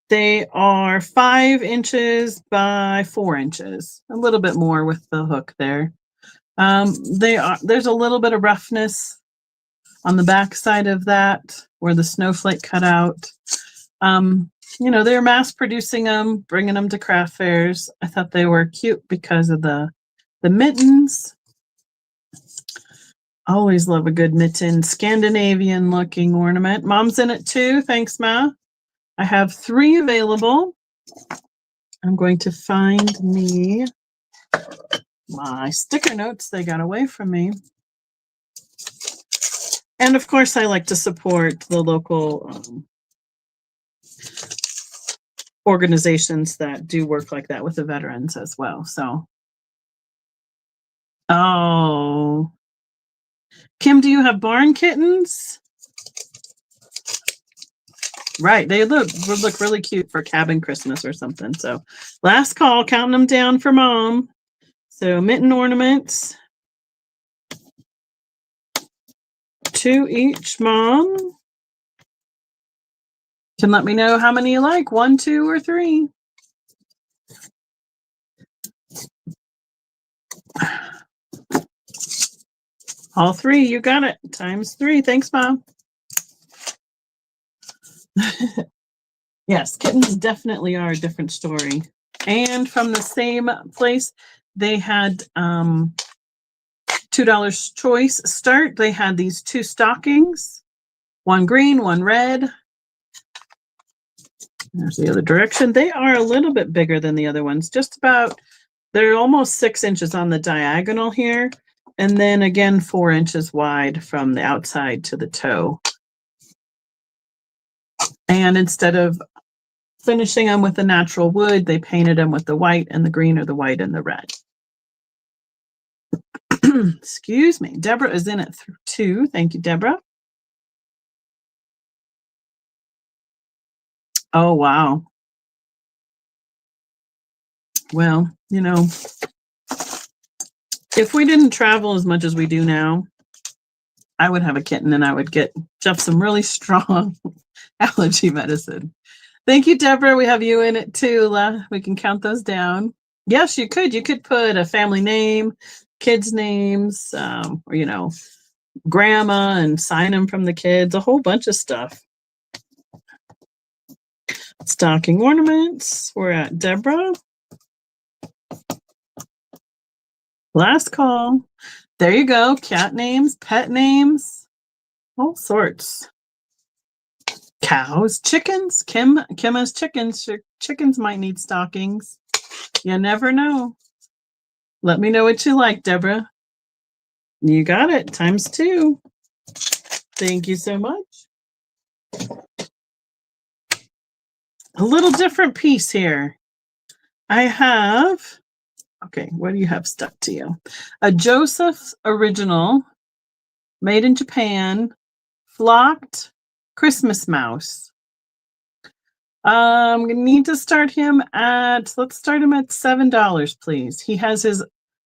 They are 5 inches by 4 inches, a little bit more with the hook there. There's a little bit of roughness on the back side of that where the snowflake cut out. They're mass producing them, bringing them to craft fairs. I thought they were cute because of the mittens. Always love a good mitten, Scandinavian looking ornament. Mom's in it too. Thanks, Ma. I have 3 available. I'm going to find me my sticker notes. They got away from me. And of course, I like to support the local organizations that do work like that with the veterans as well. So, oh, Kim, do you have barn kittens? Right, they would look really cute for cabin Christmas or something. So, last call, counting them down for Mom. So, mitten ornaments, 2 each, Mom. Can let me know how many you like, 1, 2, or 3. All 3, you got it. Times 3. Thanks, Mom. Yes, kittens definitely are a different story. And from the same place, they had $2 choice start. They had these 2 stockings, 1 green, 1 red. There's the other direction. They are a little bit bigger than the other ones, just about, they're almost 6 inches on the diagonal here. and then again 4 inches wide from the outside to the toe. And instead of finishing them with the natural wood, they painted them with the white and the green, or the white and the red. Excuse me. Deborah is in at 2. Thank you, Deborah. Oh, wow. Well, you know, if we didn't travel as much as we do now, I would have a kitten and I would get Jeff some really strong allergy medicine. Thank you, Deborah. We have you in it too. We can count those down. Yes, you could. You could put a family name, kids' names, or, you know, grandma, and sign them from the kids, a whole bunch of stuff. Stocking ornaments. We're at Deborah. Last call. There you go. Cat names, pet names, all sorts. Cows, chickens. Kim has chickens. Chickens might need stockings. You never know. Let me know what you like, Deborah. You got it. ×2. Thank you so much. A little different piece here. I have, okay, what do you have stuck to you? A Joseph's Original, made in Japan, flocked Christmas mouse. We need to start him at, let's start him at $7, please. He has his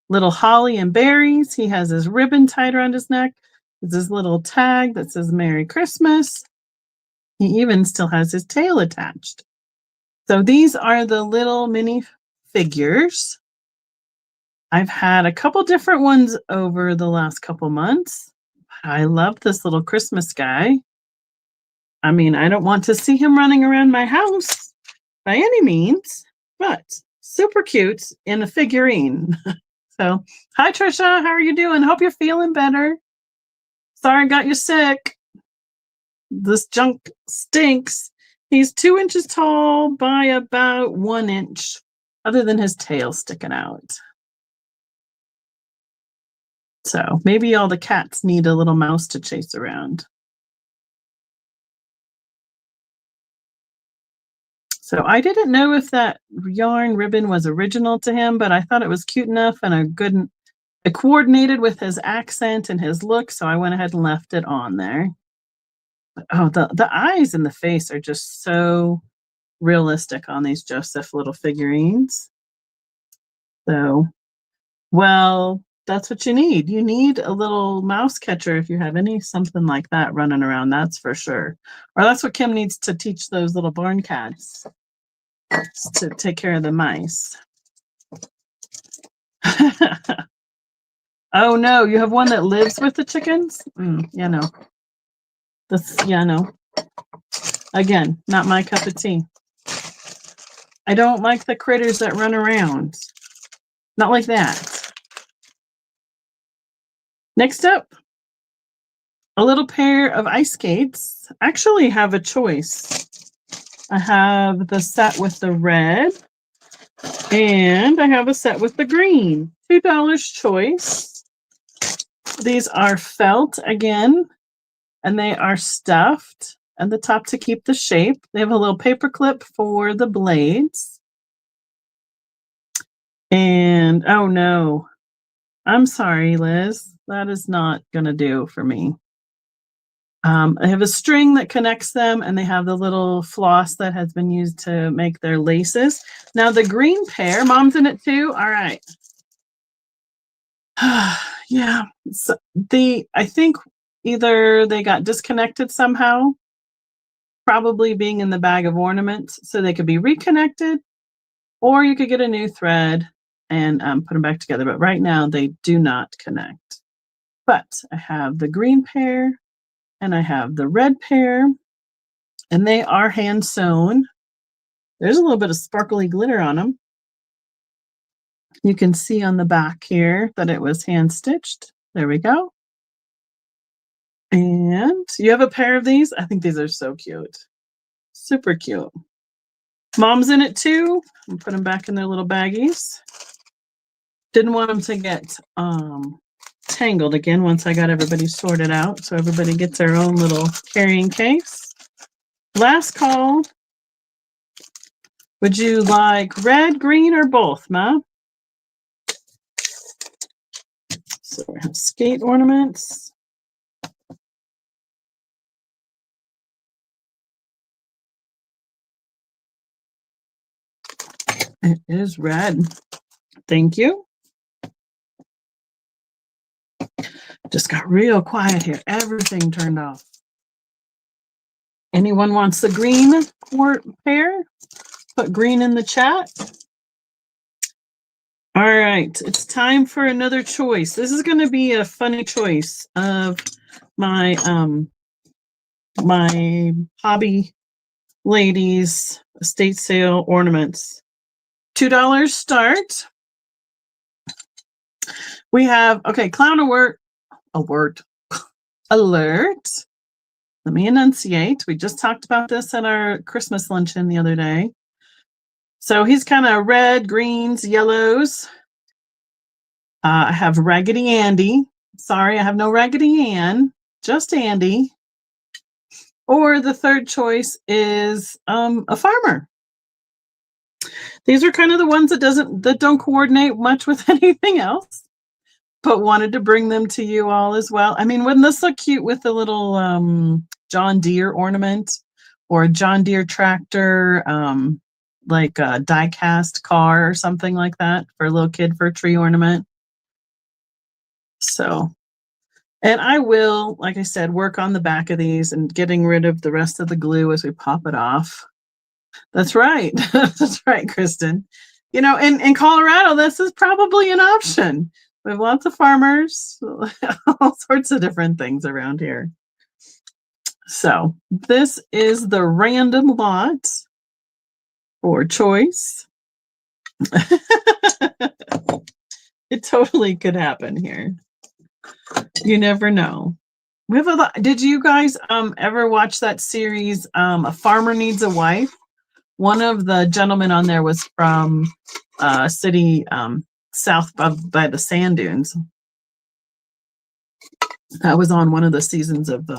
little holly and berries. He has his ribbon tied around his neck. There's his little tag that says Merry Christmas. He even still has his tail attached. So these are the little mini figures. I've had a couple different ones over the last couple months. I love this little Christmas guy. I mean, I don't want to see him running around my house by any means, but super cute in a figurine. So, hi Trisha, how are you doing? Hope you're feeling better. Sorry I got you sick. This junk stinks. He's 2 inches tall by about 1 inch, other than his tail sticking out. So maybe all the cats need a little mouse to chase around. So I didn't know if that yarn ribbon was original to him, but I thought it was cute enough and it coordinated with his accent and his look, so I went ahead and left it on there. Oh, the eyes and the face are just so realistic on these Joseph little figurines. So, well, that's what you need. You need a little mouse catcher if you have something like that running around, that's for sure. Or that's what Kim needs to teach those little barn cats, to take care of the mice. Oh no, you have one that lives with the chickens? Yeah, no. No. Again, not my cup of tea. I don't like the critters that run around. Not like that. Next up, a little pair of ice skates. Actually have a choice. I have the set with the red, and I have a set with the green. $2 choice. These are felt again, and they are stuffed, and the top to keep the shape. They have a little paper clip for the blades. And oh no, I'm sorry, Liz. That is not going to do for me. I have a string that connects them, and they have the little floss that has been used to make their laces. Now the green pair, Mom's in it too. All right. Yeah. So I think either they got disconnected somehow, probably being in the bag of ornaments, so they could be reconnected, or you could get a new thread and put them back together. But right now they do not connect. But I have the green pair and I have the red pair, and they are hand sewn. There's a little bit of sparkly glitter on them. You can see on the back here that it was hand stitched. There we go. And you have a pair of these. I think these are so cute. Super cute. Mom's in it too. And put them back in their little baggies. Didn't want them to get tangled again once I got everybody sorted out. So everybody gets their own little carrying case. Last call. Would you like red, green, or both, Ma? So we have skate ornaments. It is red. Thank you. Just got real quiet here. Everything turned off. Anyone wants the green pair? Put green in the chat. All right, it's time for another choice. This is going to be a funny choice of my my hobby ladies estate sale ornaments. $2 start. We have, okay, clown alert. Let me enunciate. We just talked about this at our Christmas luncheon the other day. So he's kind of red, greens, yellows. I have Raggedy Andy. Sorry, I have no Raggedy Ann, just Andy. Or the third choice is a farmer. These are kind of the ones that don't coordinate much with anything else, but wanted to bring them to you all as well. I mean, wouldn't this look cute with a little John Deere ornament or a John Deere tractor, like a die-cast car or something like that for a little kid for a tree ornament? So, and I will, like I said, work on the back of these and getting rid of the rest of the glue as we pop it off. That's right. That's right, Kristen. You know, in Colorado, this is probably an option. We have lots of farmers, all sorts of different things around here. So this is the random lot for choice. It totally could happen here. You never know. We have a lot. Did you guys ever watch that series, A Farmer Needs a Wife? One of the gentlemen on there was from a city south by the sand dunes. That was on one of the seasons of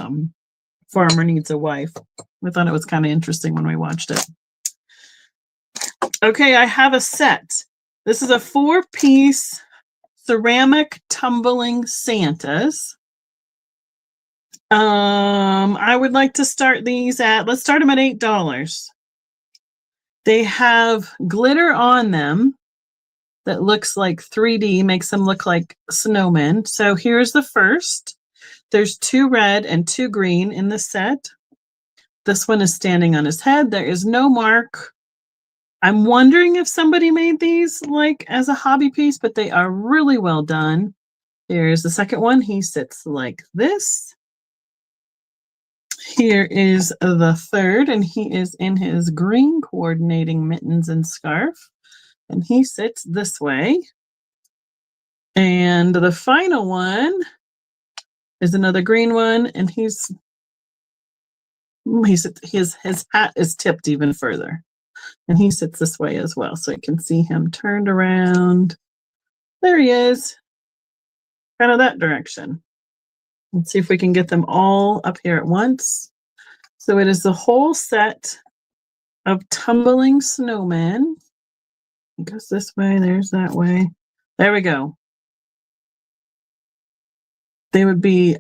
Farmer Needs a Wife. We thought it was kind of interesting when we watched it. Okay, I have a set. This is a 4-piece ceramic tumbling Santas. I would like to start these at, let's start them at $8. They have glitter on them that looks like 3D, makes them look like snowmen. So here's the first. There's 2 red and 2 green in the set. This one is standing on his head. There is no mark. I'm wondering if somebody made these like as a hobby piece, but they are really well done. Here's the second one. He sits like this. Here is the third, and he is in his green coordinating mittens and scarf, and he sits this way. And the final one is another green one, and his hat is tipped even further, and he sits this way as well, so you can see him turned around. There he is, kind of that direction. Let's see if we can get them all up here at once. So it is the whole set of tumbling snowmen. It goes this way, there's that way. There we go. They would be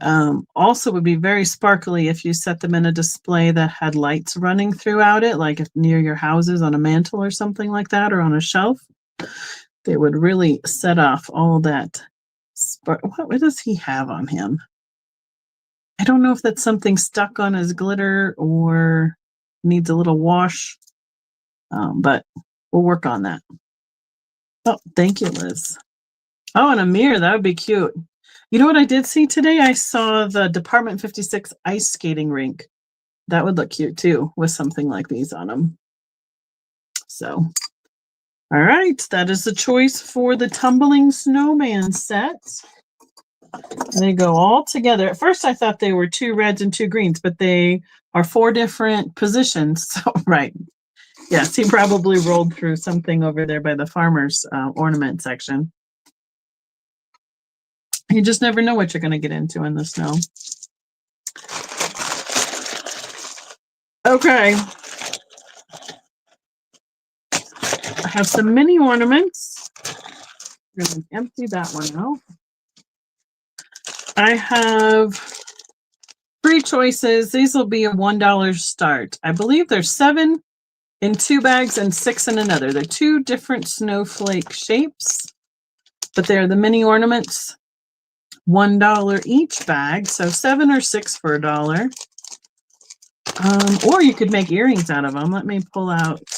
also would be very sparkly if you set them in a display that had lights running throughout it, like if near your houses on a mantle or something like that, or on a shelf. They would really set off all that spark. What does he have on him? I don't know if that's something stuck on his glitter or needs a little wash, but we'll work on that. Oh, thank you, Liz. Oh, and a mirror, that would be cute. You know what I did see today? I saw the Department 56 ice skating rink. That would look cute too, with something like these on them. So, all right, that is the choice for the tumbling snowman set. They go all together. At first, I thought they were 2 reds and 2 greens, but they are 4 different positions. So, right. Yes, he probably rolled through something over there by the farmer's ornament section. You just never know what you're going to get into in the snow. Okay. I have some mini ornaments. I'm going to empty that one out. I have 3 choices. These will be a $1 start. I believe there's 7 in 2 bags and 6 in another. They're 2 different snowflake shapes, but they're the mini ornaments. $1 each bag, so 7 or 6 for $1. Or you could make earrings out of them. Let me pull out.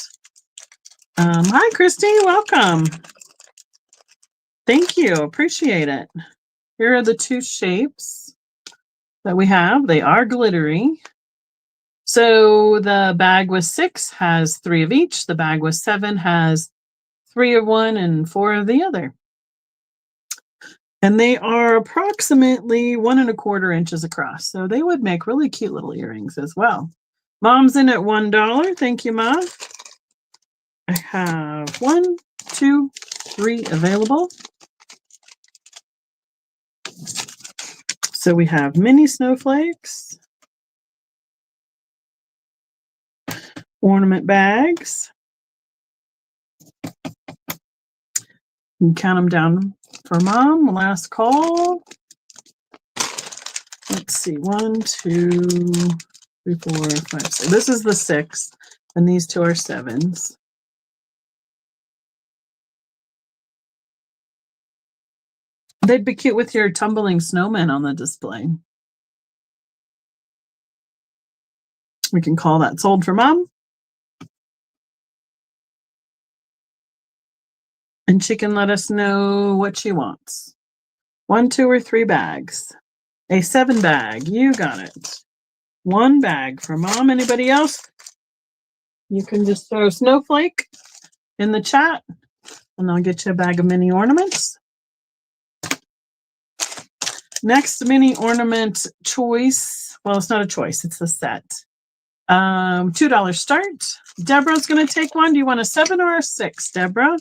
Hi, Christy. Welcome. Thank you. Appreciate it. Here are the 2 shapes that we have. They are glittery. So the bag with 6 has 3 of each. The bag with 7 has 3 of one and 4 of the other. And they are approximately 1 1/4 inches across. So they would make really cute little earrings as well. Mom's in at $1. Thank you, Mom. I have 1, 2, 3 available. So we have mini snowflakes, ornament bags. You can count them down for Mom. Last call. Let's see. 1, 2, 3, 4, 5, 6. This is the 6th, and these 2 are 7s. They'd be cute with your tumbling snowmen on the display. We can call that sold for Mom. And she can let us know what she wants. 1, 2, or 3 bags. A 7 bag. You got it. 1 bag for Mom. Anybody else? You can just throw snowflake in the chat, and I'll get you a bag of mini ornaments. Next mini ornament choice. Well, it's not a choice. It's a set. $2 start. Deborah's going to take one. Do you want a 7 or a 6, Deborah?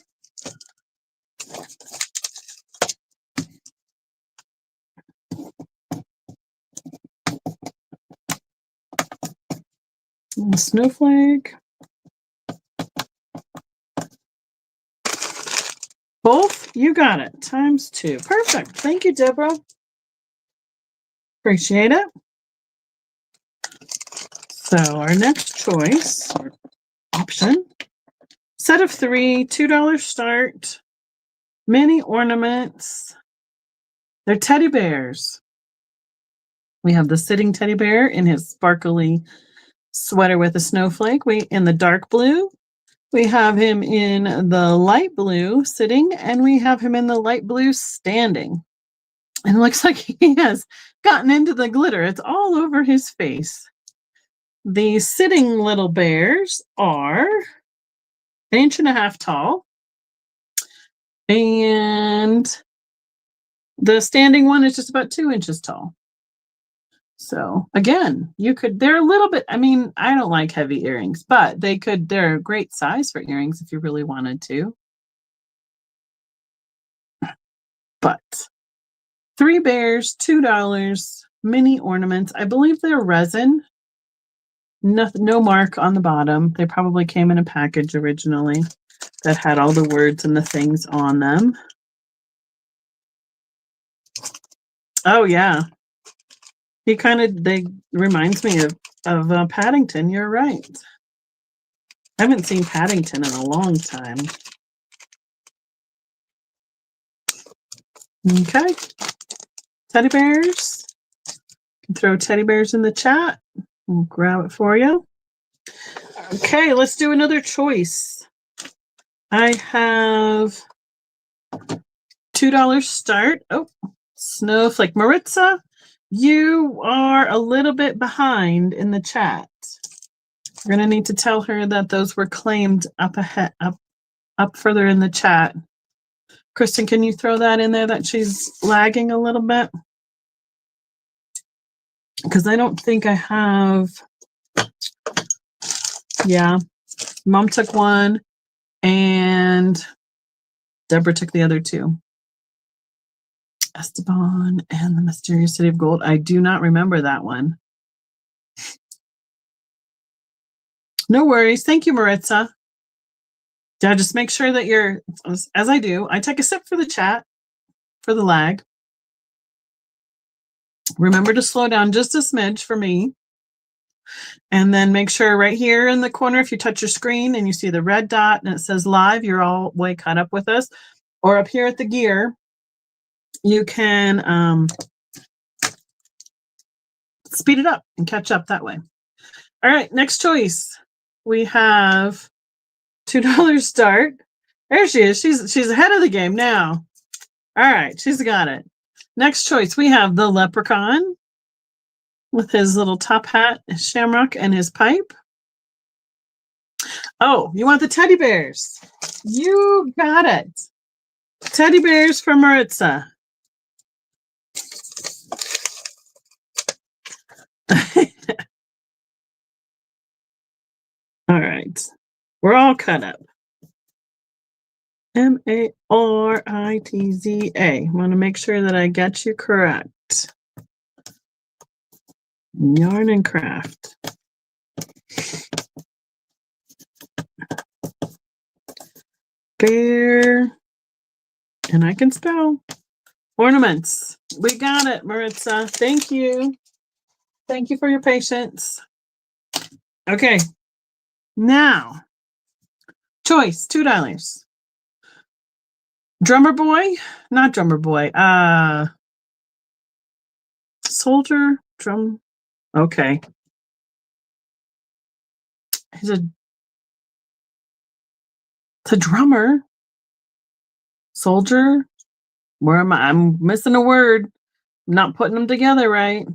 Snowflake. Both? You got it. Times 2. Perfect. Thank you, Deborah. Appreciate it. So our next choice, or option, set of 3, $2 start, mini ornaments. They're teddy bears. We have the sitting teddy bear in his sparkly sweater with a snowflake. In the dark blue. We have him in the light blue sitting, and we have him in the light blue standing. And it looks like he has gotten into the glitter. It's all over his face. The sitting little bears are 1.5 inches tall. And the standing one is just about 2 inches tall. So again, they're a little bit, I don't like heavy earrings, but they're a great size for earrings if you really wanted to. But 3 bears, $2, mini ornaments. I believe they're resin. No mark on the bottom. They probably came in a package originally that had all the words and the things on them. Oh yeah. They reminds me of Paddington. You're right. I haven't seen Paddington in a long time. Okay. Teddy bears. You can throw teddy bears in the chat. We'll grab it for you. Okay, let's do another choice. I have $2 start. Oh, snowflake. Maritza, you are a little bit behind in the chat. We're going to need to tell her that those were claimed up further in the chat. Kristen, can you throw that in there that she's lagging a little bit? Because I don't think I have. Yeah. Mom took one and Deborah took the other 2. Esteban and the Mysterious City of Gold. I do not remember that one. No worries. Thank you, Maritza. Yeah, just make sure that you're, as I do, I take a sip for the chat, for the lag. Remember to slow down just a smidge for me. And then make sure right here in the corner, if you touch your screen and you see the red dot and it says live, you're all way caught up with us. Or up here at the gear, you can speed it up and catch up that way. All right, next choice. We have $2 start. There she is. She's ahead of the game now. All right, she's got it. Next choice, we have the leprechaun with his little top hat, his shamrock, and his pipe. Oh, you want the teddy bears? You got it. Teddy bears for Maritza. All right. We're all cut up. Maritza. I want to make sure that I get you correct. Yarn and craft. Bear. And I can spell. Ornaments. We got it, Maritza. Thank you. Thank you for your patience. Okay. Now, choice, $2. Drummer boy, not drummer boy. Soldier, drum. Okay. He's a drummer. Soldier. Where am I? I'm missing a word. I'm not putting them together right.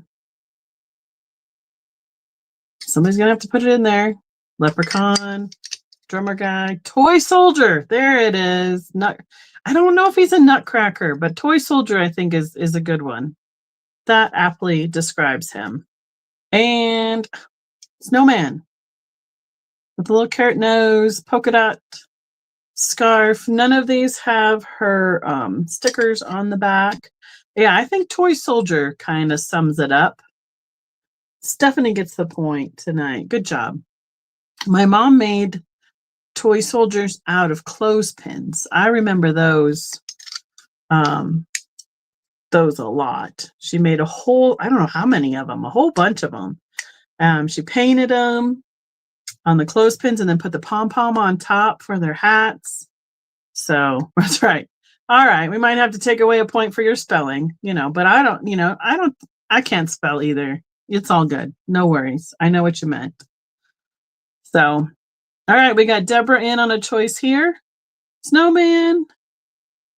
Somebody's gonna have to put it in there. Leprechaun, drummer guy, toy soldier. There it is. I don't know if he's a nutcracker, but toy soldier I think is a good one. That aptly describes him. And snowman with a little carrot nose, polka dot scarf. None of these have her stickers on the back. Yeah, I think toy soldier kind of sums it up. Stephanie gets the point tonight. Good job. My mom made toy soldiers out of clothespins. I remember those a lot. She made a whole, I don't know how many of them, a whole bunch of them. She painted them on the clothespins and then put the pom-pom on top for their hats. So that's right. All right. We might have to take away a point for your spelling, but I can't spell either. It's all good. No worries. I know what you meant. So, all right. We got Deborah in on a choice here. Snowman,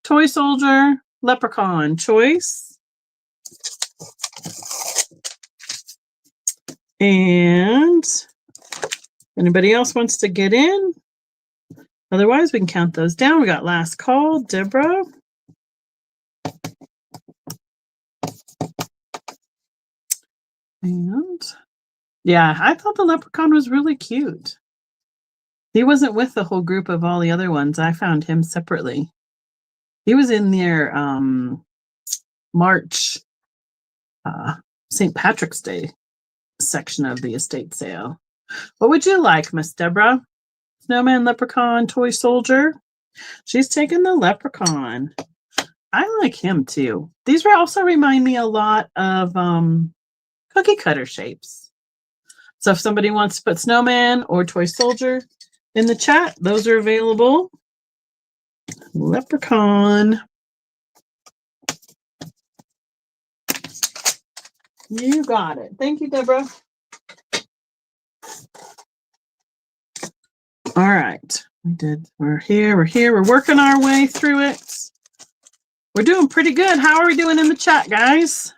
toy soldier, leprechaun choice. And anybody else wants to get in? Otherwise, we can count those down. We got last call, Deborah. And yeah, I thought the leprechaun was really cute. He wasn't with the whole group of all the other ones. I found him separately. He was in their March St. Patrick's Day section of the estate sale. What would you like, Miss Deborah? Snowman, leprechaun, toy soldier. She's taking the leprechaun. I like him too. These also remind me a lot of cookie cutter shapes. So if somebody wants to put snowman or toy soldier in the chat, those are available. Leprechaun. You got it. Thank you, Deborah. All right. We're here. We're working our way through it. We're doing pretty good. How are we doing in the chat, guys?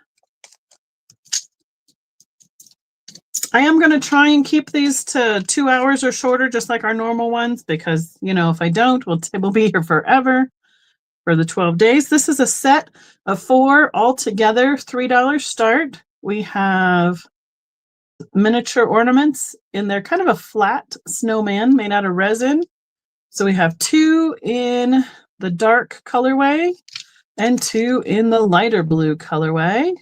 I am going to try and keep these to 2 hours or shorter, just like our normal ones, because, if I don't, we'll be here forever for the 12 days. This is a set of 4 altogether, $3 start. We have miniature ornaments in there, kind of a flat snowman made out of resin. So we have 2 in the dark colorway, and 2 in the lighter blue colorway.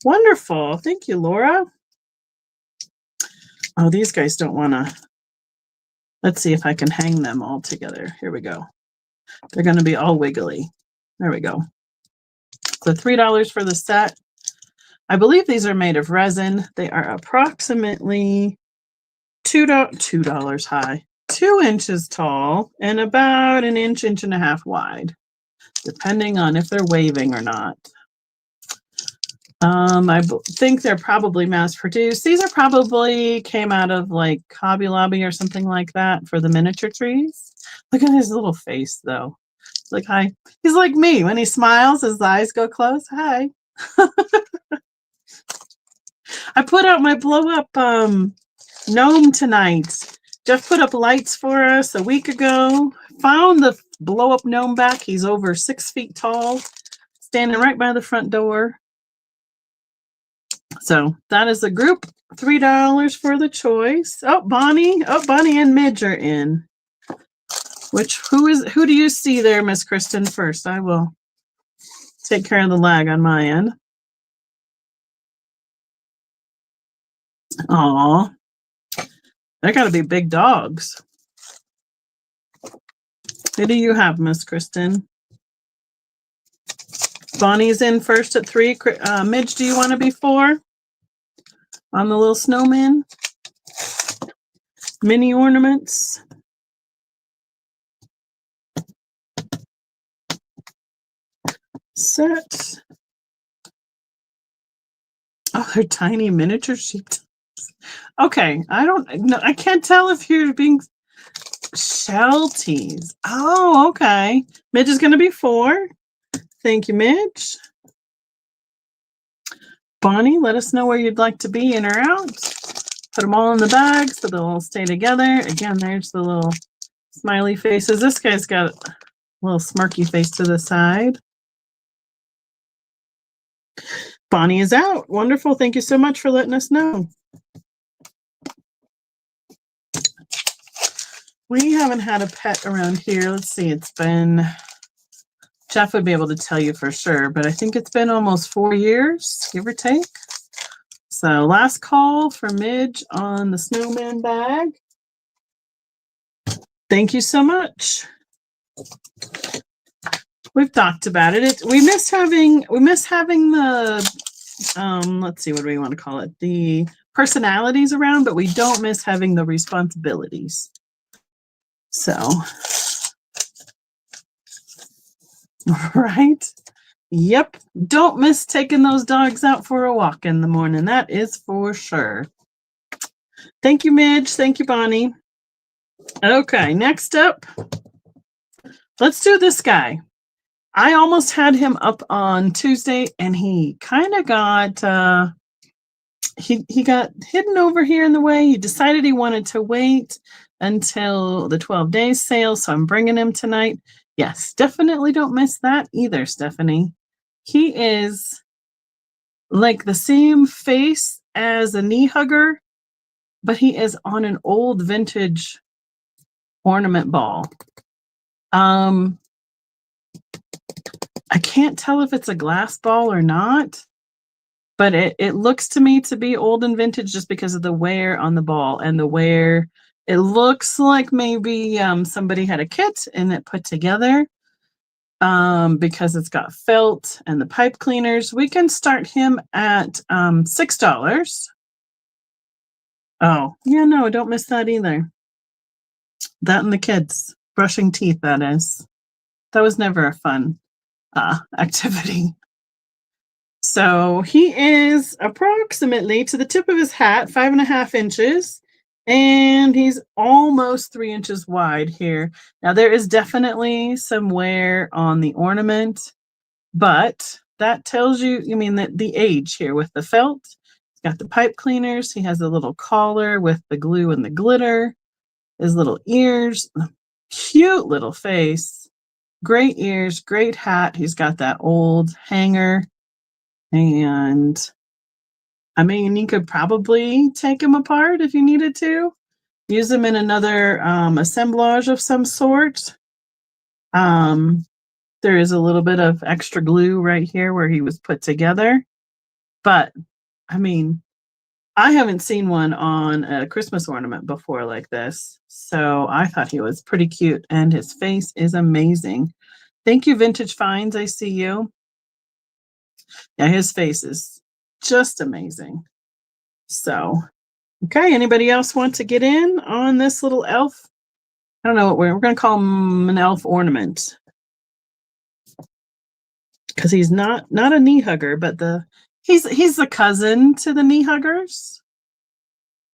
Wonderful. Thank you, Laura. Oh, these guys don't want to. Let's see if I can hang them all together. Here we go. They're going to be all wiggly. There we go. So $3 for the set. I believe these are made of resin. They are approximately $2 high, 2 inches tall, and about an inch, inch and a half wide, depending on if they're waving or not. I think they're probably mass produced. These are probably came out of like Hobby Lobby or something like that for the miniature trees. Look at his little face though. It's like, hi. He's like me. When he smiles, his eyes go closed. Hi. I put out my blow up gnome tonight. Jeff put up lights for us a week ago. Found the blow up gnome back. He's over 6 feet tall, standing right by the front door. So that is the group. $3 for the choice. Oh, Bonnie and Midge are in. Who do you see there, Miss Kristen, first? I will take care of the lag on my end. Aw, they gotta be big dogs. Who do you have, Miss Kristen? Bonnie's in first at 3. Midge, do you want to be 4? On the little snowman? Mini ornaments? Set. Oh, they're tiny miniature sheep. Okay, I can't tell if you're being Shelties. Oh, okay. Midge is going to be 4. Thank you, Midge. Bonnie, let us know where you'd like to be, in or out. Put them all in the bag so they'll all stay together. Again, there's the little smiley faces. This guy's got a little smirky face to the side. Bonnie is out. Wonderful. Thank you so much for letting us know. We haven't had a pet around here. Let's see. It's been, Jeff would be able to tell you for sure, but I think it's been almost 4 years, give or take. So last call for Midge on the snowman bag. Thank you so much. We've talked about it. We miss having the let's see, what do we want to call it? The personalities around, but we don't miss having the responsibilities. So, right? Yep. Don't miss taking those dogs out for a walk in the morning. That is for sure. Thank you, Midge. Thank you, Bonnie. Okay, next up, let's do this guy. I almost had him up on Tuesday, and he kind of got he got hidden over here in the way. He decided he wanted to wait until the 12 days sale, so I'm bringing him tonight. Yes, definitely don't miss that either, Stephanie. He is like the same face as a knee hugger, but he is on an old vintage ornament ball. I can't tell if it's a glass ball or not, but it looks to me to be old and vintage just because of the wear on the ball and the wear. It looks like maybe somebody had a kit and it put together because it's got felt and the pipe cleaners. We can start him at $6. Oh, yeah, no, don't miss that either. That and the kids brushing teeth, that is. That was never a fun activity. So he is approximately to the tip of his hat, 5.5 inches, and he's almost 3 inches wide here. Now there is definitely some wear on the ornament, but that tells you, the age here with the felt. He's got the pipe cleaners. He has a little collar with the glue and the glitter. His little ears, cute little face, great ears, great hat. He's got that old hanger. And you could probably take him apart if you needed to. Use them in another assemblage of some sort. There is a little bit of extra glue right here where he was put together. But, I mean, I haven't seen one on a Christmas ornament before like this. So I thought he was pretty cute, and his face is amazing. Thank you, Vintage Finds. I see you. Yeah, his face is just amazing. So, okay, anybody else want to get in on this little elf? I don't know what we're going to call him, an elf ornament. Because he's not a knee hugger, but he's the cousin to the knee huggers.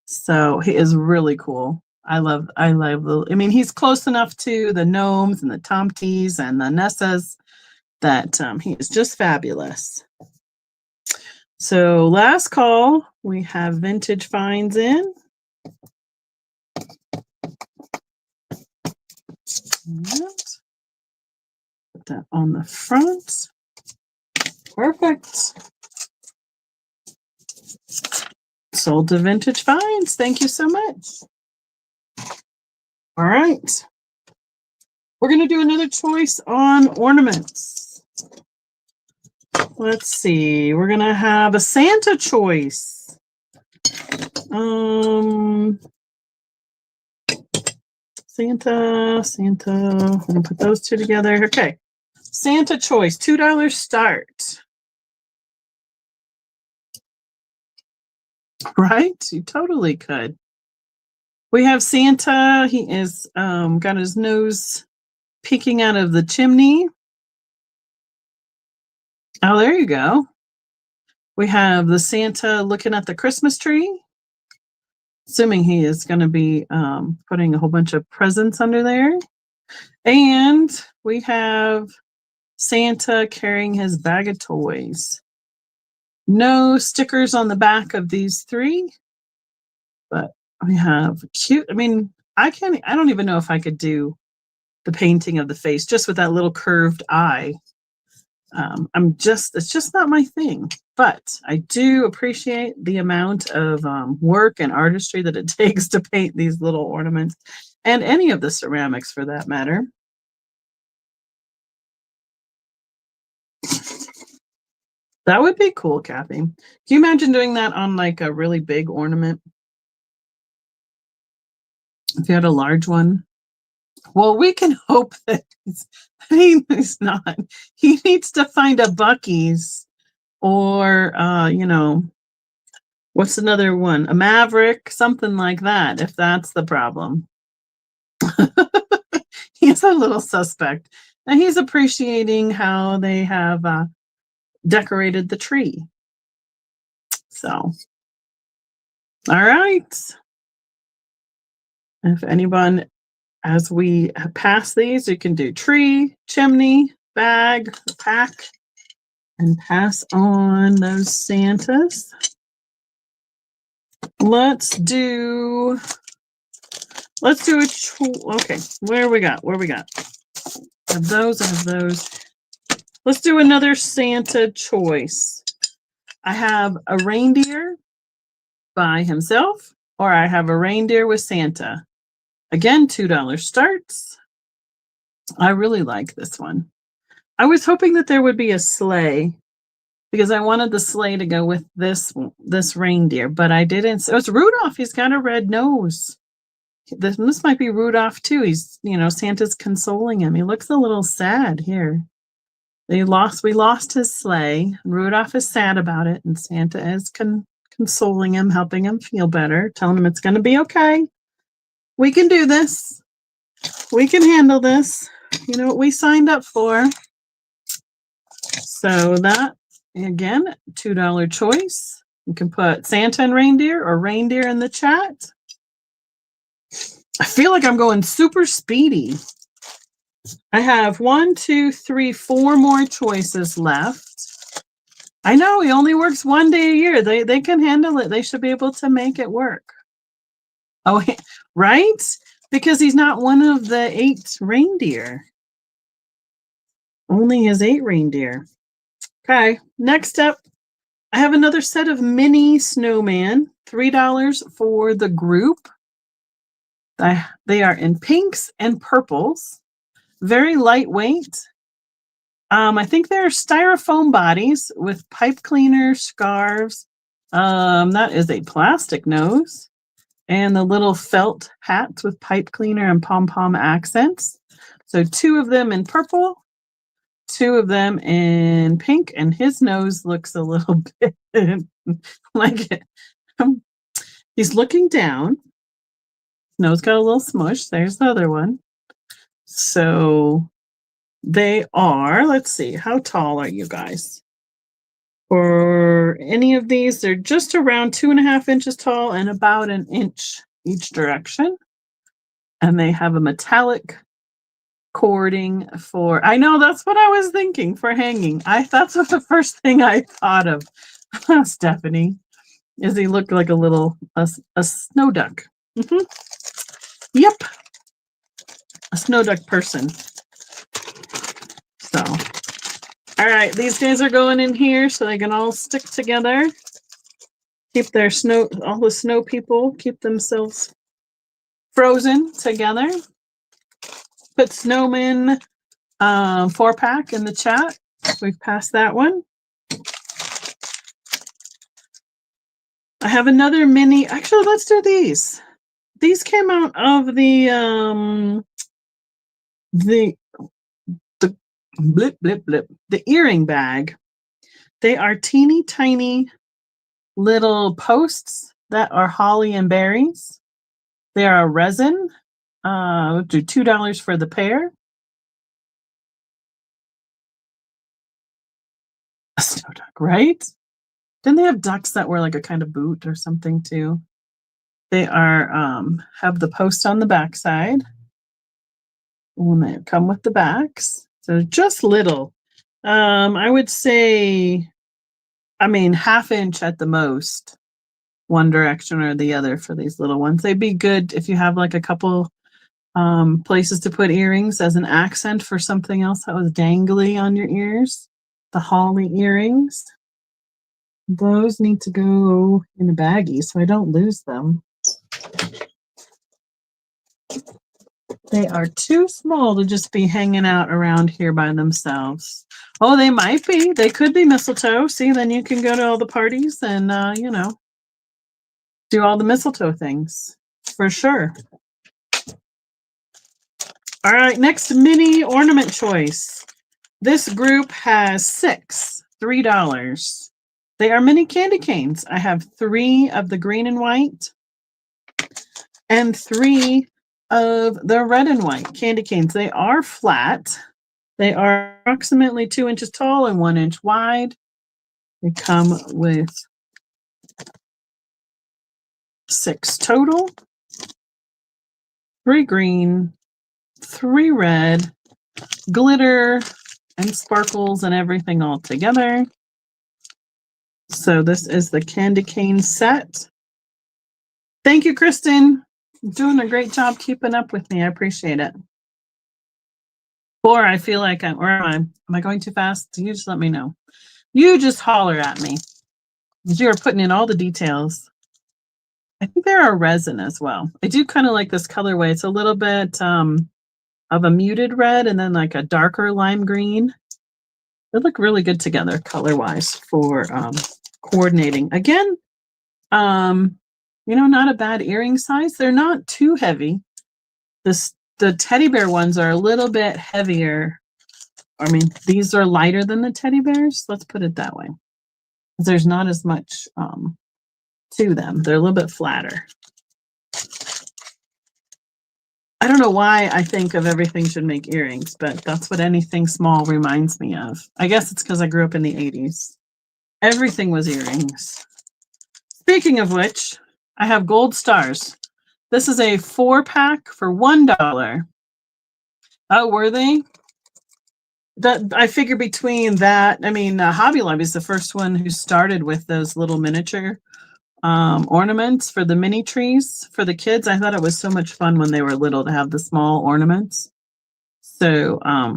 So he is really cool. I love I mean, he's close enough to the gnomes and the tomties and the Nessas that he is just fabulous. So last call, we have Vintage Finds in. Put that on the front. Perfect. Sold to Vintage Finds. Thank you so much. All right. We're going to do another choice on ornaments. Let's see. We're going to have a Santa choice. Santa. I'm going to put those two together. Okay. Santa choice, $2 start. Right? You totally could. We have Santa. He is got his nose peeking out of the chimney. Oh, there you go. We have the Santa looking at the Christmas tree. Assuming he is going to be putting a whole bunch of presents under there. And we have Santa carrying his bag of toys. No stickers on the back of these three, but we have cute. I mean, I don't even know if I could do the painting of the face just with that little curved eye. It's just not my thing, but I do appreciate the amount of work and artistry that it takes to paint these little ornaments, and any of the ceramics for that matter. That would be cool, Kathy. Can you imagine doing that on like a really big ornament? If you had a large one? Well, we can hope that he's not. He needs to find a Buc-ee's or, what's another one? A Maverick, something like that, if that's the problem. He's a little suspect. And he's appreciating how they have decorated the tree. So, all right. If anyone, as we pass these, you can do tree, chimney, bag, pack, and pass on those Santas. Let's do a okay. Where we got? I have those. Let's do another Santa choice. I have a reindeer by himself, or I have a reindeer with Santa. Again, $2 starts. I really like this one. I was hoping that there would be a sleigh because I wanted the sleigh to go with this reindeer, but I didn't. So it's Rudolph. He's got a red nose. This might be Rudolph too. He's, Santa's consoling him. He looks a little sad here. We lost his sleigh. Rudolph is sad about it, and Santa is consoling him, helping him feel better, telling him it's going to be okay. We can do this. We can handle this. You know what we signed up for. So that, again, $2 choice. You can put Santa and reindeer or reindeer in the chat. I feel like I'm going super speedy. I have 1, 2, 3, 4 more choices left. I know he only works 1 day a year. They can handle it. They should be able to make it work. Oh, right? Because he's not one of the 8 reindeer. Only his 8 reindeer. Okay, next up, I have another set of mini snowman. $3 for the group. They are in pinks and purples. Very lightweight. I think they're styrofoam bodies with pipe cleaner, scarves. That is a plastic nose. And the little felt hats with pipe cleaner and pom-pom accents. So 2 of them in purple, 2 of them in pink, and his nose looks a little bit like it. He's looking down. Nose got a little smush. There's the other one. So they are, let's see, how tall are you guys? For any of these, they're just around 2.5 inches tall and about an inch each direction. And they have a metallic cording for, I know that's what I was thinking for hanging. That's what the first thing I thought of, Stephanie, is he looked like a snow duck. Yep, a snow duck person. So, all right, these guys are going in here so they can all stick together. Keep their all the snow people, keep themselves frozen together. Put snowman 4-pack in the chat. We've passed that one. I have another mini. Actually, let's do these. These came out of the blip blip blip, the earring bag. They are teeny tiny little posts that are holly and berries. They are a resin. We'll do $2 for the pair. A snow duck, right? Didn't they have ducks that were like a kind of boot or something too? They are have the post on the back side. And they come with the backs. So just little. I would say, I mean, 1/2 inch at the most, one direction or the other for these little ones. They'd be good if you have like a couple places to put earrings as an accent for something else that was dangly on your ears. The holly earrings. Those need to go in a baggie so I don't lose them. They are too small to just be hanging out around here by themselves. Oh, they might be. They could be mistletoe. See, then you can go to all the parties and, do all the mistletoe things for sure. All right, next mini ornament choice. This group has 6, $3. They are mini candy canes. I have 3 of the green and white and 3 of the red and white candy canes. They are flat. They are approximately 2 inches tall and 1 inch wide. They come with 6 total. 3 green, 3 red, glitter, and sparkles and everything all together. So this is the candy cane set. Thank you, Kristen. You're doing a great job keeping up with me. I appreciate it. Or I feel like am I going too fast? You just let me know. You just holler at me. You are putting in all the details. I think there are resin as well. I do kind of like this colorway. It's a little bit of a muted red and then like a darker lime green. They look really good together color-wise for coordinating. Again, not a bad earring size. They're not too heavy. The teddy bear ones are a little bit heavier. I mean, these are lighter than the teddy bears. Let's put it that way. There's not as much to them. They're a little bit flatter. I don't know why I think of everything should make earrings, but that's what anything small reminds me of. I guess it's because I grew up in the 80s. Everything was earrings. Speaking of which, I have gold stars. This is a 4-pack for $1. Oh, were they? That I figure between that, I mean, Hobby Lobby is the first one who started with those little miniature ornaments for the mini trees for the kids. I thought it was so much fun when they were little to have the small ornaments. So I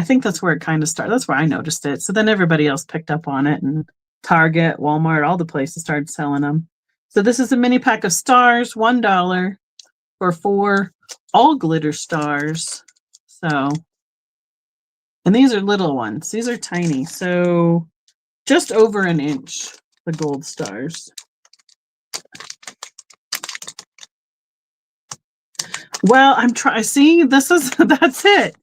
think that's where it kind of started. That's where I noticed it. So then everybody else picked up on it, and Target, Walmart, all the places started selling them. So this is a mini pack of stars, $1 for 4 all glitter stars. So And these are little ones. These are tiny. So just over an inch, the gold stars. Well, I'm trying. See, this is that's it.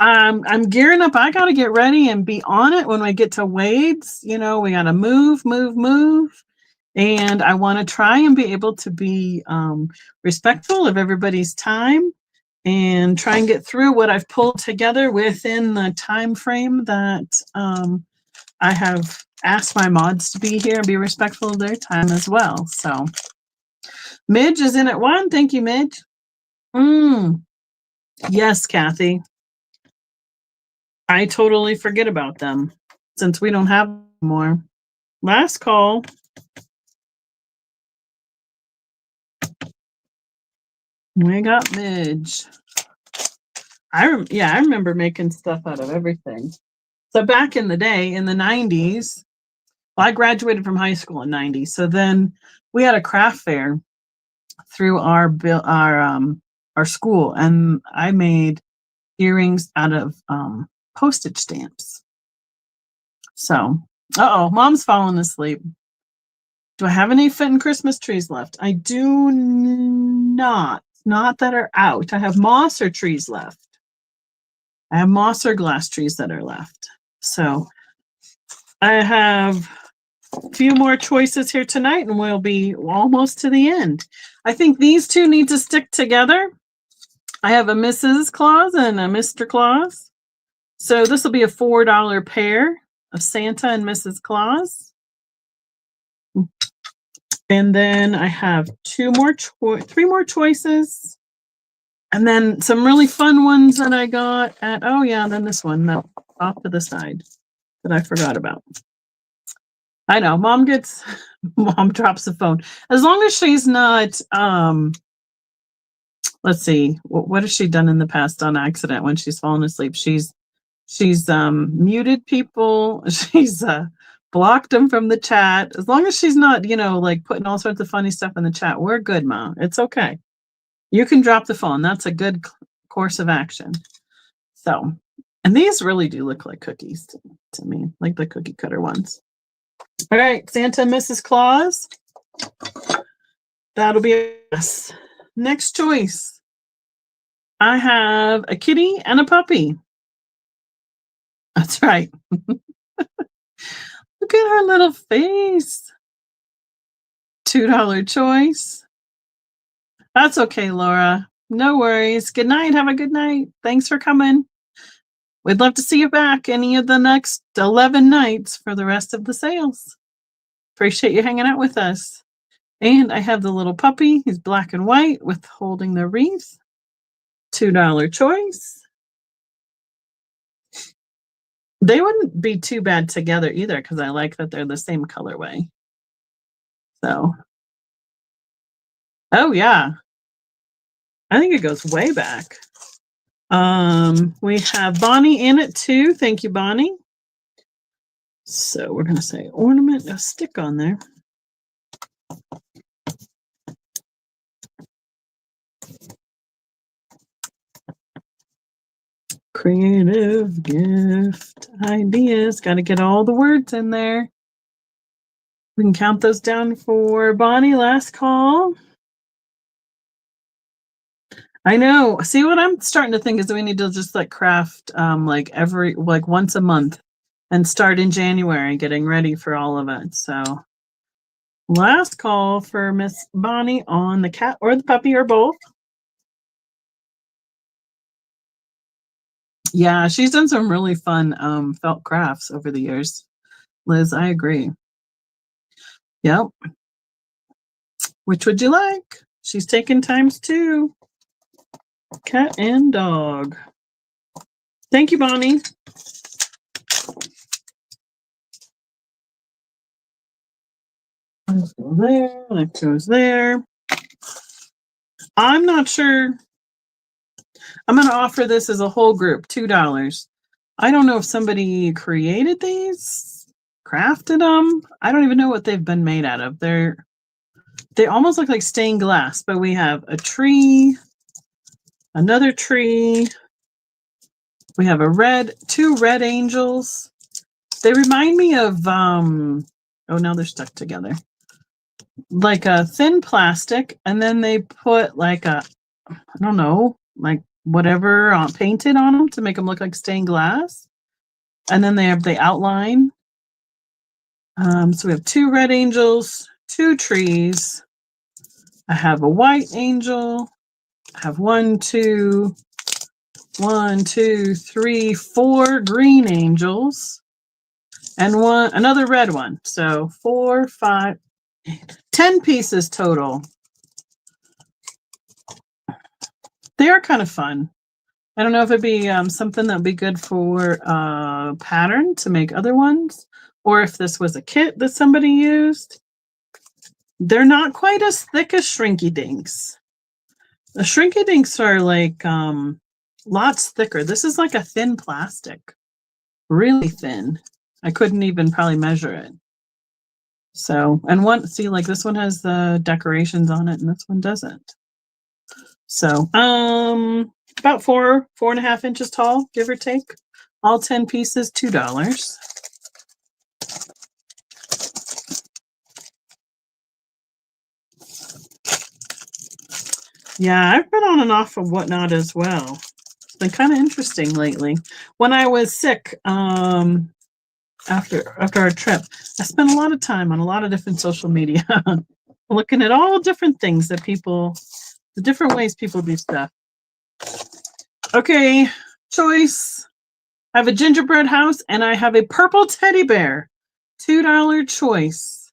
I'm gearing up. I got to get ready and be on it when we get to Wade's. You know, we got to move. And I want to try and be able to be respectful of everybody's time and try and get through what I've pulled together within the time frame that I have asked my mods to be here and be respectful of their time as well. So Midge is in at 1. Thank you, Midge. Yes, Kathy. I totally forget about them since we don't have them more. Last call. We got Midge. I remember making stuff out of everything. So back in the day, in the 90s, well, I graduated from high school in 90. So then we had a craft fair through our school, and I made earrings out of postage stamps. So, mom's falling asleep. Do I have any Fenton Christmas trees left? I do not. Not that are out. I have moss or trees left. I have moss or glass trees that are left. So I have a few more choices here tonight, and we'll be almost to the end. I think these two need to stick together. I have a Mrs. Claus and a Mr. Claus. So this will be a $4 pair of Santa and Mrs. Claus. And then I have three more choices. And then some really fun ones that I got at, then this one off to the side that I forgot about. I know, mom drops the phone. As long as she's not, let's see, what has she done in the past on accident when she's fallen asleep? She's muted people. She's blocked them from the chat. As long as she's not, like putting all sorts of funny stuff in the chat, we're good, Mom. It's okay. You can drop the phone. That's a good course of action. So, and these really do look like cookies to me, like the cookie cutter ones. All right, Santa and Mrs. Claus. That'll be us. Next choice. I have a kitty and a puppy. That's right. Look at her little face. $2 choice. That's okay, Laura. No worries. Good night. Have a good night. Thanks for coming. We'd love to see you back any of the next 11 nights for the rest of the sales. Appreciate you hanging out with us. And I have the little puppy. He's black and white with holding the wreath. $2 choice. They wouldn't be too bad together either because I like that they're the same colorway. So, oh yeah. I think it goes way back. We have Bonnie in it too. Thank you, Bonnie. So we're going to say ornament, a stick on there. Creative gift ideas. Got to get all the words in there. We can count those down for Bonnie. Last call. I know. See, what I'm starting to think is that we need to just like craft like once a month and start in January getting ready for all of it. So last call for Miss Bonnie on the cat or the puppy or both. Yeah, she's done some really fun felt crafts over the years. Liz, I agree. Yep. Which would you like? She's taken ×2. Cat and dog. Thank you, Bonnie. Let's go there. That goes there. I'm not sure. I'm going to offer this as a whole group, $2. I don't know if somebody created these, crafted them. I don't even know what they've been made out of. They almost look like stained glass, but we have a tree, another tree. We have two red angels. They remind me of, oh, now they're stuck together. Like a thin plastic, and then they put like I don't know, like whatever painted on them to make them look like stained glass. And then they have the outline. So we have two red angels, two trees. I have a white angel. I have 1, 2, 1, 2, 3, 4 green angels, and another red one. So 4, 5, 10 pieces total. They are kind of fun. I don't know if it'd be something that'd be good for pattern to make other ones, or if this was a kit that somebody used. They're not quite as thick as Shrinky Dinks. The Shrinky Dinks are like lots thicker. This is like a thin plastic, really thin. I couldn't even probably measure it. So, and see, like this one has the decorations on it, and this one doesn't. So, about 4.5 inches tall, give or take. All 10 pieces, $2. Yeah, I've been on and off of Whatnot as well. It's been kind of interesting lately. When I was sick, after our trip, I spent a lot of time on a lot of different social media, looking at all different things that the different ways people do stuff. Okay, choice. I have a gingerbread house and I have a purple teddy bear. $2 choice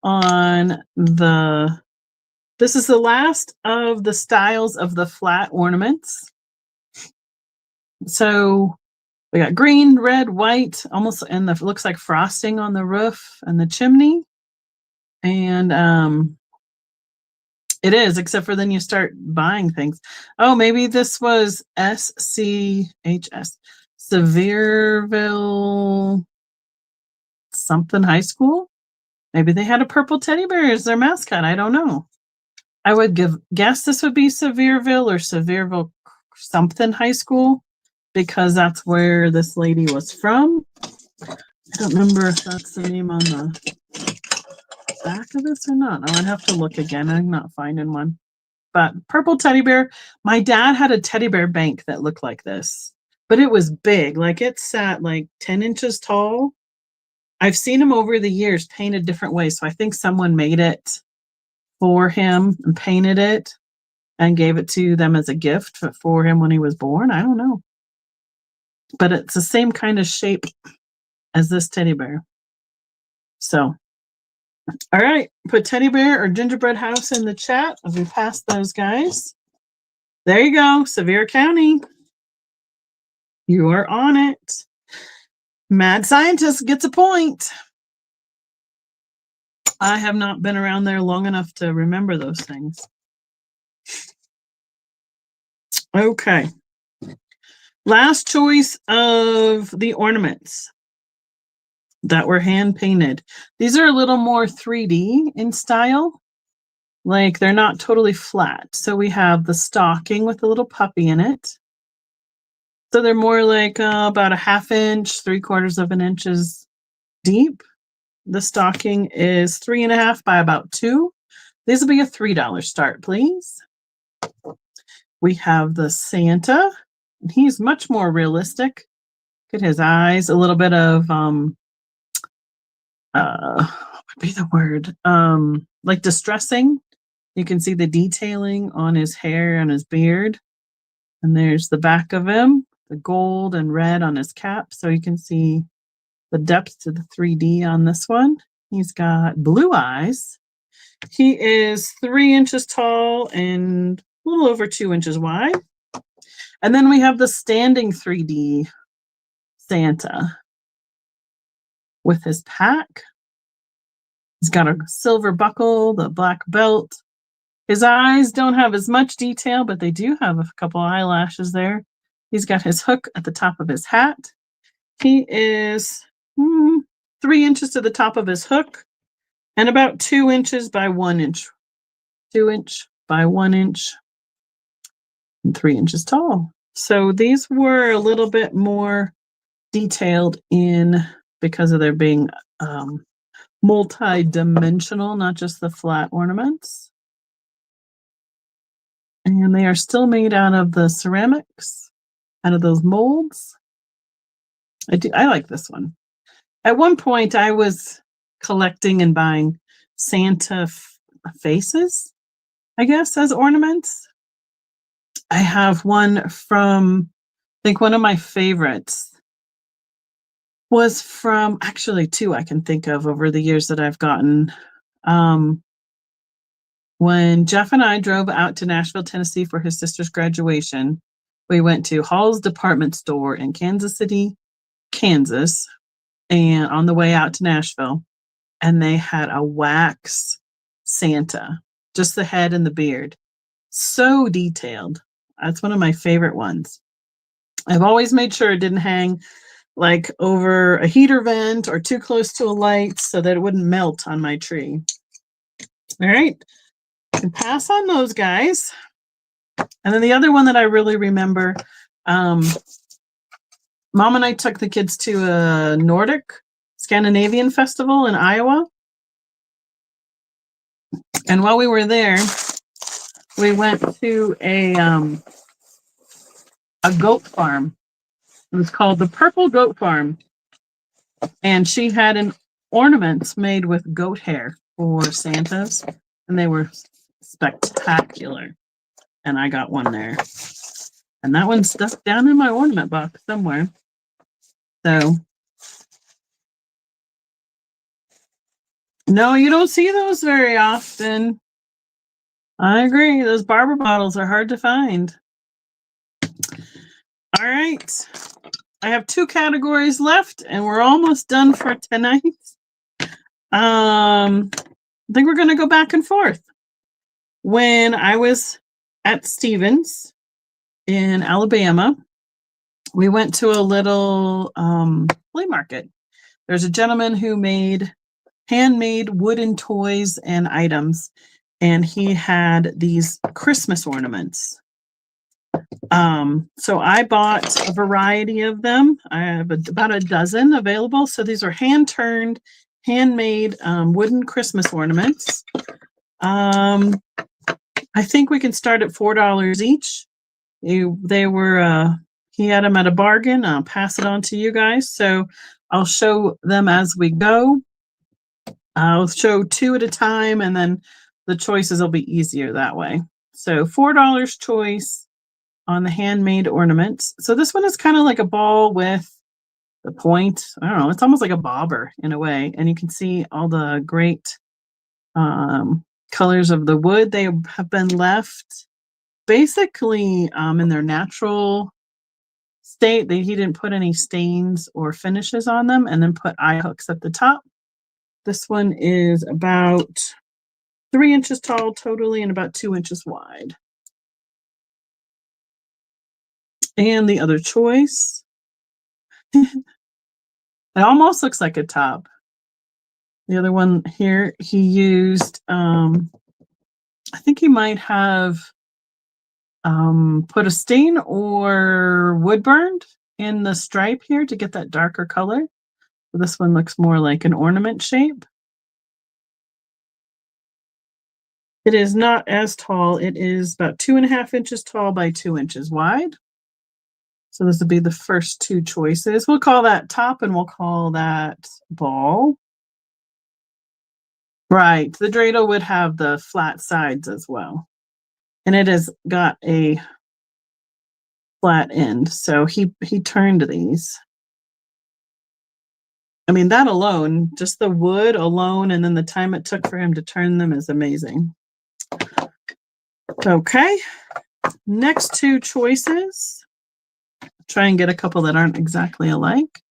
on this is the last of the styles of the flat ornaments. So we got green, red, white, almost, and it looks like frosting on the roof and the chimney. And it is, except for then you start buying things. Oh, maybe this was SCHS, Sevierville something high school. Maybe they had a purple teddy bear as their mascot. I don't know. I would guess this would be Sevierville or Sevierville something high school, because that's where this lady was from. I don't remember if that's the name on the back of this or not. No, I'd have to look again. I'm not finding one. But purple teddy bear. My dad had a teddy bear bank that looked like this, but it was big. Like it sat like 10 inches tall. I've seen him over the years painted different ways. So I think someone made it for him and painted it and gave it to them as a gift for him when he was born. I don't know. But it's the same kind of shape as this teddy bear. So, all right. Put teddy bear or gingerbread house in the chat as we pass those guys. There you go. Sevier County. You are on it. Mad Scientist gets a point. I have not been around there long enough to remember those things. Okay. Last choice of the ornaments that were hand painted. These are a little more 3D in style. Like they're not totally flat. So we have the stocking with a little puppy in it. So they're more like about 1/2 inch, 3/4 of an inches deep. The stocking is 3.5 by about 2. These will be a $3 start, please. We have the Santa. He's much more realistic. Look at his eyes. A little bit of what would be the word? Like distressing. You can see the detailing on his hair and his beard. And there's the back of him, the gold and red on his cap. So you can see the depth to the 3D on this one. He's got blue eyes. He is 3 inches tall and a little over 2 inches wide. And then we have the standing 3D Santa with his pack. He's got a silver buckle, the black belt. His eyes don't have as much detail, but they do have a couple eyelashes there. He's got his hook at the top of his hat. He is 3 inches to the top of his hook and about 2 inches by 1 inch. 2 inch by 1 inch and 3 inches tall. So these were a little bit more detailed in because of their being multi-dimensional, not just the flat ornaments. And they are still made out of the ceramics, out of those molds. I like this one. At one point, I was collecting and buying Santa faces, I guess, as ornaments. I have one from, I think one of my favorites was from, actually two I can think of over the years that I've gotten. When Jeff and I drove out to Nashville, Tennessee for his sister's graduation, we went to Hall's Department Store in Kansas City, Kansas, and on the way out to Nashville, and they had a wax Santa, just the head and the beard. So detailed. That's one of my favorite ones. I've always made sure it didn't hang like over a heater vent or too close to a light so that it wouldn't melt on my tree. All right. And pass on those guys. And then the other one that I really remember, Mom and I took the kids to a Nordic Scandinavian festival in Iowa. And while we were there, we went to a goat farm. It was called the Purple Goat Farm. And she had an ornaments made with goat hair for Santas. And they were spectacular. And I got one there. And that one's stuck down in my ornament box somewhere. So, no, you don't see those very often. I agree. Those barber bottles are hard to find. All right. I have 2 categories left, and we're almost done for tonight. I think we're going to go back and forth. When I was at Stevens in Alabama, we went to a little flea market. There's a gentleman who made handmade wooden toys and items, and he had these Christmas ornaments. So I bought a variety of them. I have about a dozen available. So these are hand-turned, handmade wooden Christmas ornaments. I think we can start at $4 each. They were he had them at a bargain. I'll pass it on to you guys. So I'll show them as we go. I'll show 2 at a time, and then the choices will be easier that way. So $4 choice on the handmade ornaments. So this one is kind of like a ball with the point. I don't know. It's almost like a bobber in a way. And you can see all the great colors of the wood. They have been left basically in their natural state. He didn't put any stains or finishes on them, and then put eye hooks at the top. This one is about 3 inches tall totally and about 2 inches wide. And the other choice, it almost looks like a top. The other one here, he used, I think he might have put a stain or wood burned in the stripe here to get that darker color. So this one looks more like an ornament shape. It is not as tall. It is about 2.5 inches tall by 2 inches wide. So this would be the first 2 choices. We'll call that top and we'll call that ball. Right. The dreidel would have the flat sides as well. And it has got a flat end. So he turned these. I mean, that alone, just the wood alone, and then the time it took for him to turn them is amazing. Okay. Next 2 choices. Try and get a couple that aren't exactly alike.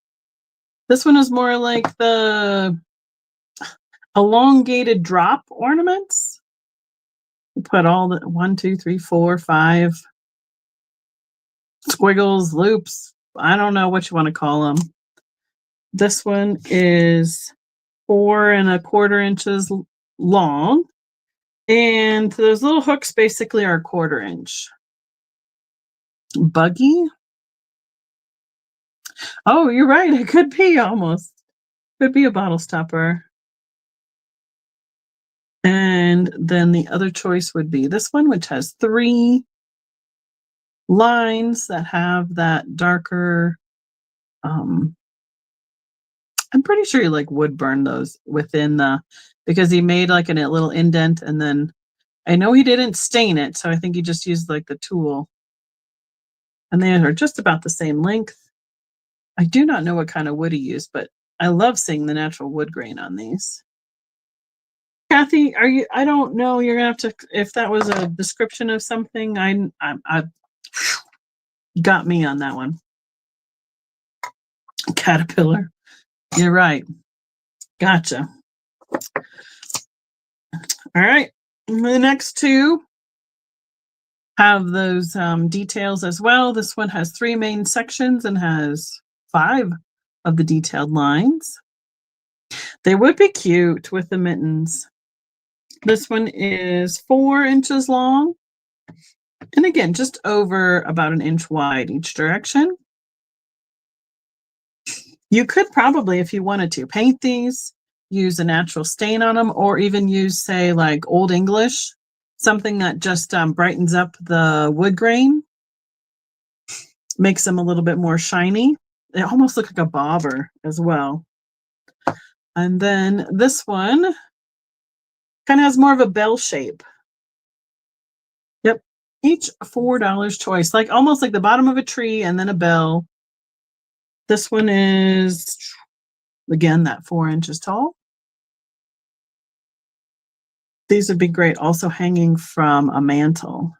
This one is more like the elongated drop ornaments. You put all the 1, 2, 3, 4, 5 squiggles, loops. I don't know what you want to call them. This one is 4¼ inches long. And those little hooks basically are 1/4 inch. Buggy. Oh, you're right. It could be almost. Could be a bottle stopper. And then the other choice would be this one, which has 3 lines that have that darker. I'm pretty sure he like wood burned those within the, because he made like a little indent, and then I know he didn't stain it, so I think he just used like the tool. And they are just about the same length. I do not know what kind of wood he used, but I love seeing the natural wood grain on these. Kathy, are you? I don't know. You're gonna have to. If that was a description of something, I got me on that one. Caterpillar. You're right. Gotcha. All right. The next 2 have those details as well. This one has 3 main sections and has 5 of the detailed lines. They would be cute with the mittens. This one is 4 inches long. And again, just over about 1 inch wide each direction. You could probably, if you wanted to, paint these, use a natural stain on them, or even use, say, like Old English, something that just brightens up the wood grain, makes them a little bit more shiny. They almost look like a bobber as well. And then this one kind of has more of a bell shape. Yep. Each $4 choice, like almost like the bottom of a tree and then a bell. This one is, again, that 4 inches tall. These would be great also hanging from a mantle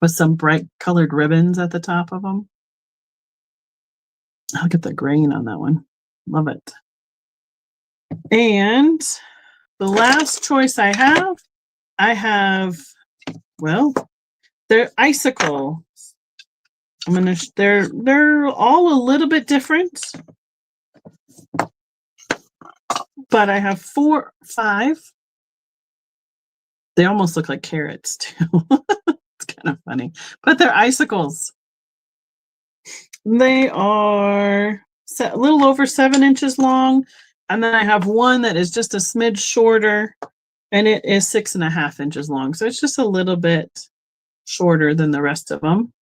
with some bright colored ribbons at the top of them. Look at the grain on that one. Love it. And the last choice I have, well, they're icicle. They're all a little bit different, but I have 5. They almost look like carrots too. It's kind of funny, but they're icicles. They are a little over 7 inches long, and then I have one that is just a smidge shorter, and it is 6.5 inches long. So it's just a little bit shorter than the rest of them.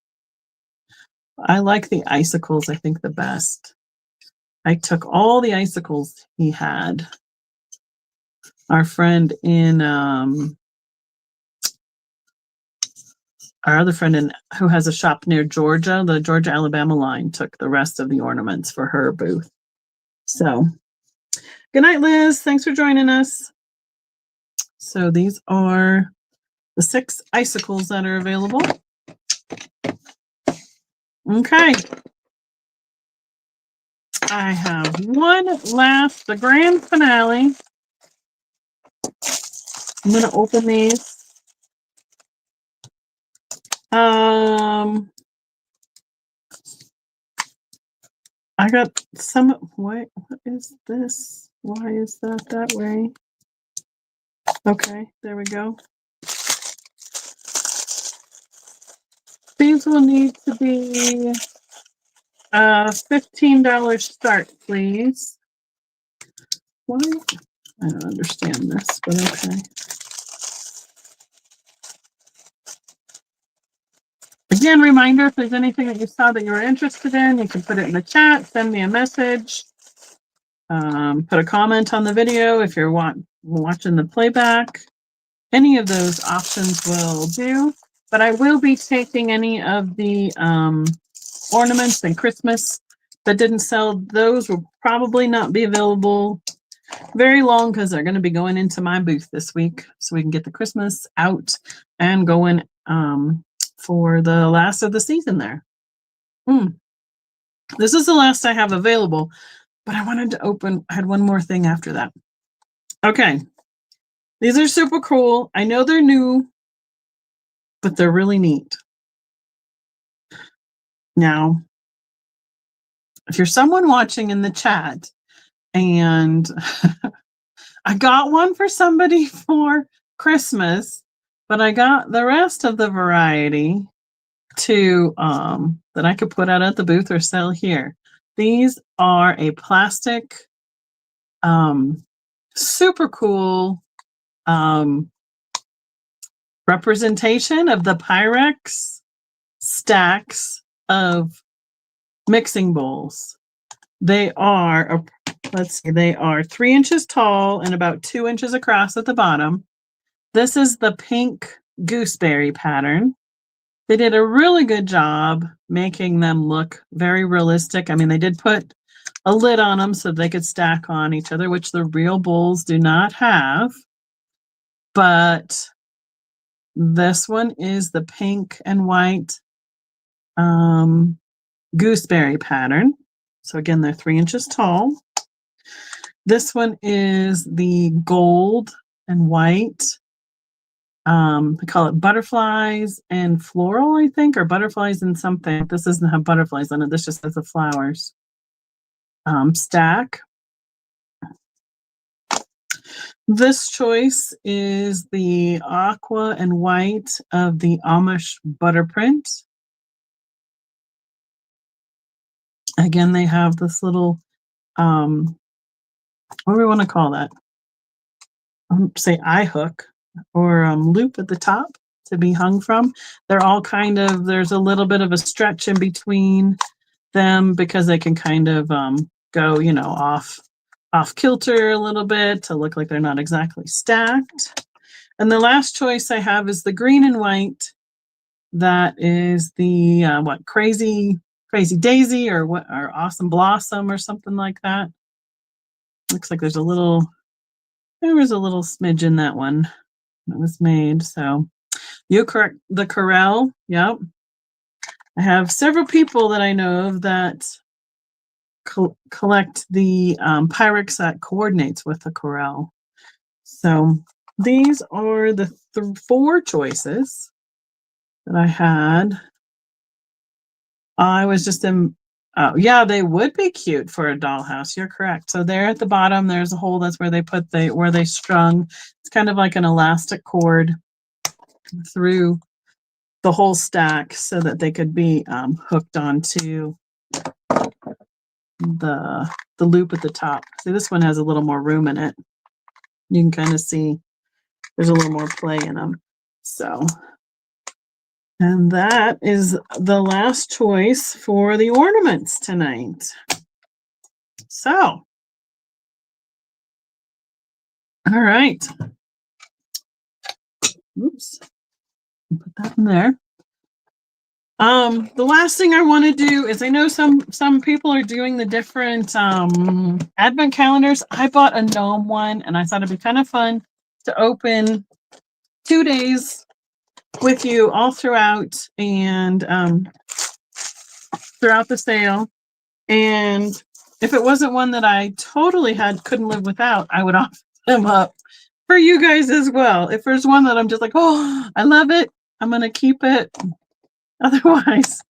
I like the icicles, I think, the best. I took all the icicles he had. Our friend in our other friend who has a shop near Georgia, the Georgia Alabama line, took the rest of the ornaments for her booth. So good night, Liz. Thanks for joining us. So these are the 6 icicles that are available. Okay. I have one last, the grand finale. I'm going to open these. I got some. What is this? Why is that way? Okay, there we go. These will need to be $15 start, please. Why? I don't understand this, but okay. Again, reminder, if there's anything that you saw that you were interested in, you can put it in the chat, send me a message, put a comment on the video if you're watching the playback. Any of those options will do, but I will be taking any of the ornaments and Christmas that didn't sell. Those will probably not be available very long because they're going to be going into my booth this week, so we can get the Christmas out and going for the last of the season there. This is the last I have available, but I wanted to open, I had one more thing after that. Okay. These are super cool. I know they're new, but they're really neat. Now, if you're someone watching in the chat and I got one for somebody for Christmas, but I got the rest of the variety to that I could put out at the booth or sell here. These are a plastic, super cool representation of the Pyrex stacks of mixing bowls. They are, let's see, they are 3 inches tall and about 2 inches across at the bottom. This is the pink gooseberry pattern. They did a really good job making them look very realistic. I mean, they did put a lid on them so they could stack on each other, which the real bowls do not have. But this one is the pink and white gooseberry pattern. So again, they're 3 inches tall. This one is the gold and white. They call it butterflies and floral, I think, or butterflies and something. This doesn't have butterflies on it. This just has the flowers. Stack. This choice is the aqua and white of the Amish butter print. Again, they have this little, what do we want to call that? Say eye hook or loop at the top to be hung from. They're all kind of, there's a little bit of a stretch in between them because they can kind of go, you know, off kilter a little bit to look like they're not exactly stacked. And the last choice I have is the green and white. That is the what, crazy daisy or what, or awesome blossom or something like that. Looks like there's a little, there was a little smidge in that one that was made. So you correct the corral. Yep. I have several people that I know of that collect the Pyrex that coordinates with the corral. So these are the 4 choices that I had. I was just in, oh yeah, they would be cute for a dollhouse. You're correct. So there at the bottom, there's a hole. That's where they put where they strung. It's kind of like an elastic cord through the whole stack so that they could be hooked onto the loop at the top. See, this one has a little more room in it. You can kind of see there's a little more play in them. So, and that is the last choice for the ornaments tonight. So, all right. Oops. Put that in there. The last thing I want to do is, I know some people are doing the different advent calendars. I bought a gnome one and I thought it'd be kind of fun to open 2 days with you all throughout and throughout the sale. And if it wasn't one that I totally couldn't live without, I would offer them up for you guys as well. If there's one that I'm just like, oh, I love it, I'm gonna keep it. Otherwise,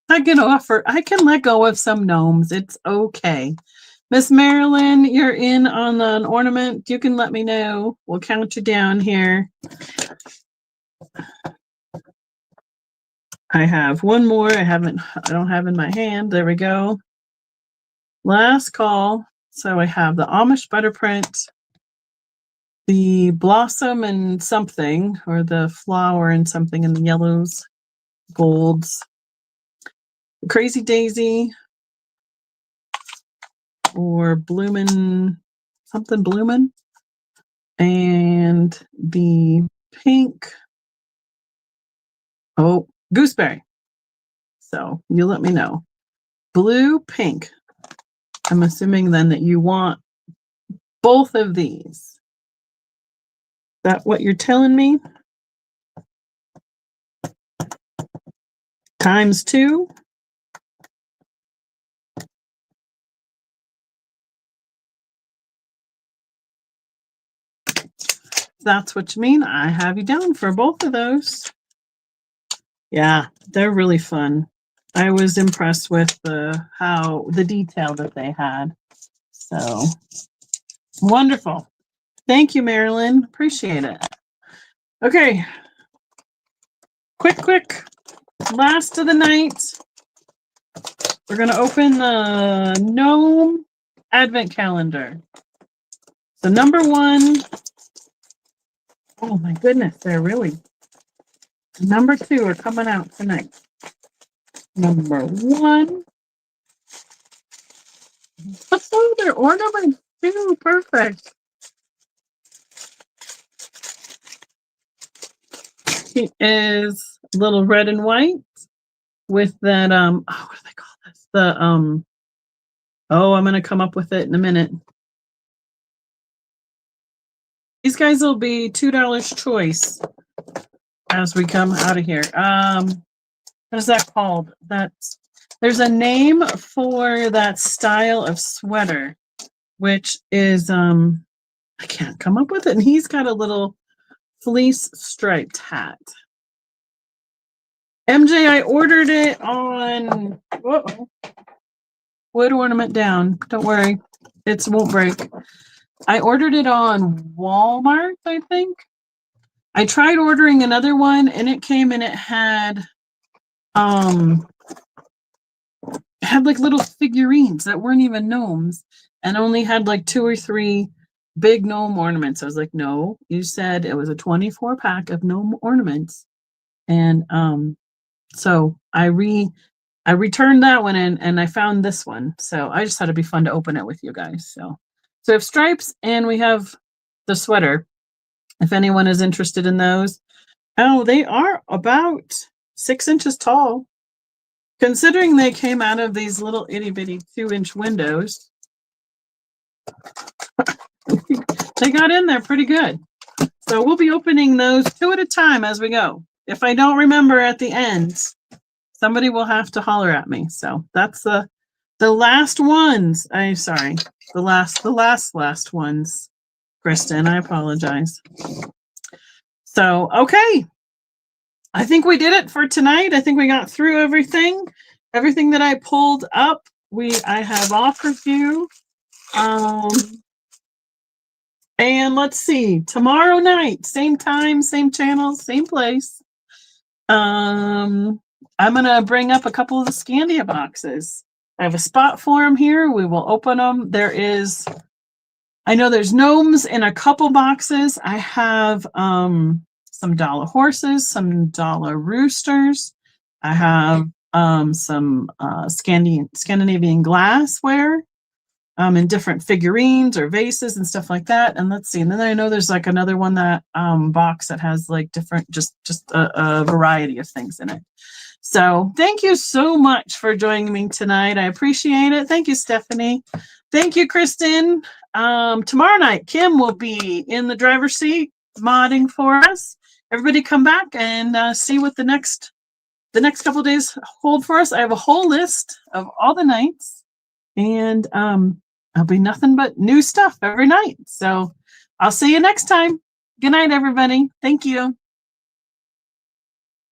I can let go of some gnomes. It's okay. Miss Marilyn, you're in on an ornament. You can let me know. We'll count you down here. I have one more. I don't have in my hand. There we go. Last call. So I have the Amish butter print, the blossom and something, or the flower and something in the yellows, golds, the crazy daisy, or bloomin', something bloomin', and the pink, gooseberry. So you let me know. Blue, pink. I'm assuming then that you want both of these. Is that what you're telling me? Times 2. That's what you mean. I have you down for both of those. Yeah, they're really fun. I was impressed with the detail that they had. So wonderful. Thank you, Marilyn. Appreciate it. Okay. Quick Last of the night, we're going to open the gnome advent calendar. So number 1, oh my goodness, they're really, number 2 are coming out tonight. Number 1, oh, they're ornaments too, perfect. It is little red and white with that, oh, what do they call this? The, oh, I'm going to come up with it in a minute. These guys will be $2 choice as we come out of here. What is that called? There's a name for that style of sweater, which is, I can't come up with it. And he's got a little fleece striped hat. MJ, I ordered it on, wood ornament down. Don't worry. It won't break. I ordered it on Walmart, I think. I tried ordering another one and it came and it had like little figurines that weren't even gnomes and only had like 2 or 3 big gnome ornaments. I was like, no, you said it was a 24 pack of gnome ornaments. And so I returned that one and I found this one. So I just thought it'd be fun to open it with you guys. So we have stripes and we have the sweater. If anyone is interested in those. Oh, they are about 6 inches tall. Considering they came out of these little itty bitty 2-inch windows. They got in there pretty good. So we'll be opening those 2 at a time as we go. If I don't remember at the end, somebody will have to holler at me. So that's the last ones. I'm sorry. The last ones. Kristen, I apologize. So, okay. I think we did it for tonight. I think we got through everything. Everything that I pulled up, I have offered you. And let's see, tomorrow night, same time, same channel, same place. I'm gonna bring up a couple of the Scandia boxes. I have a spot for them here. We will open them. I know there's gnomes in a couple boxes. I have some dollar horses, some dollar roosters. I have some Scandinavian glassware in different figurines or vases and stuff like that. And let's see. And then I know there's like another one that box that has like different, just a variety of things in it. So thank you so much for joining me tonight. I appreciate it. Thank you, Stephanie. Thank you, Kristen. Tomorrow night, Kim will be in the driver's seat modding for us. Everybody come back and see what the next couple of days hold for us. I have a whole list of all the nights, and there'll be nothing but new stuff every night. So I'll see you next time. Good night, everybody. Thank you.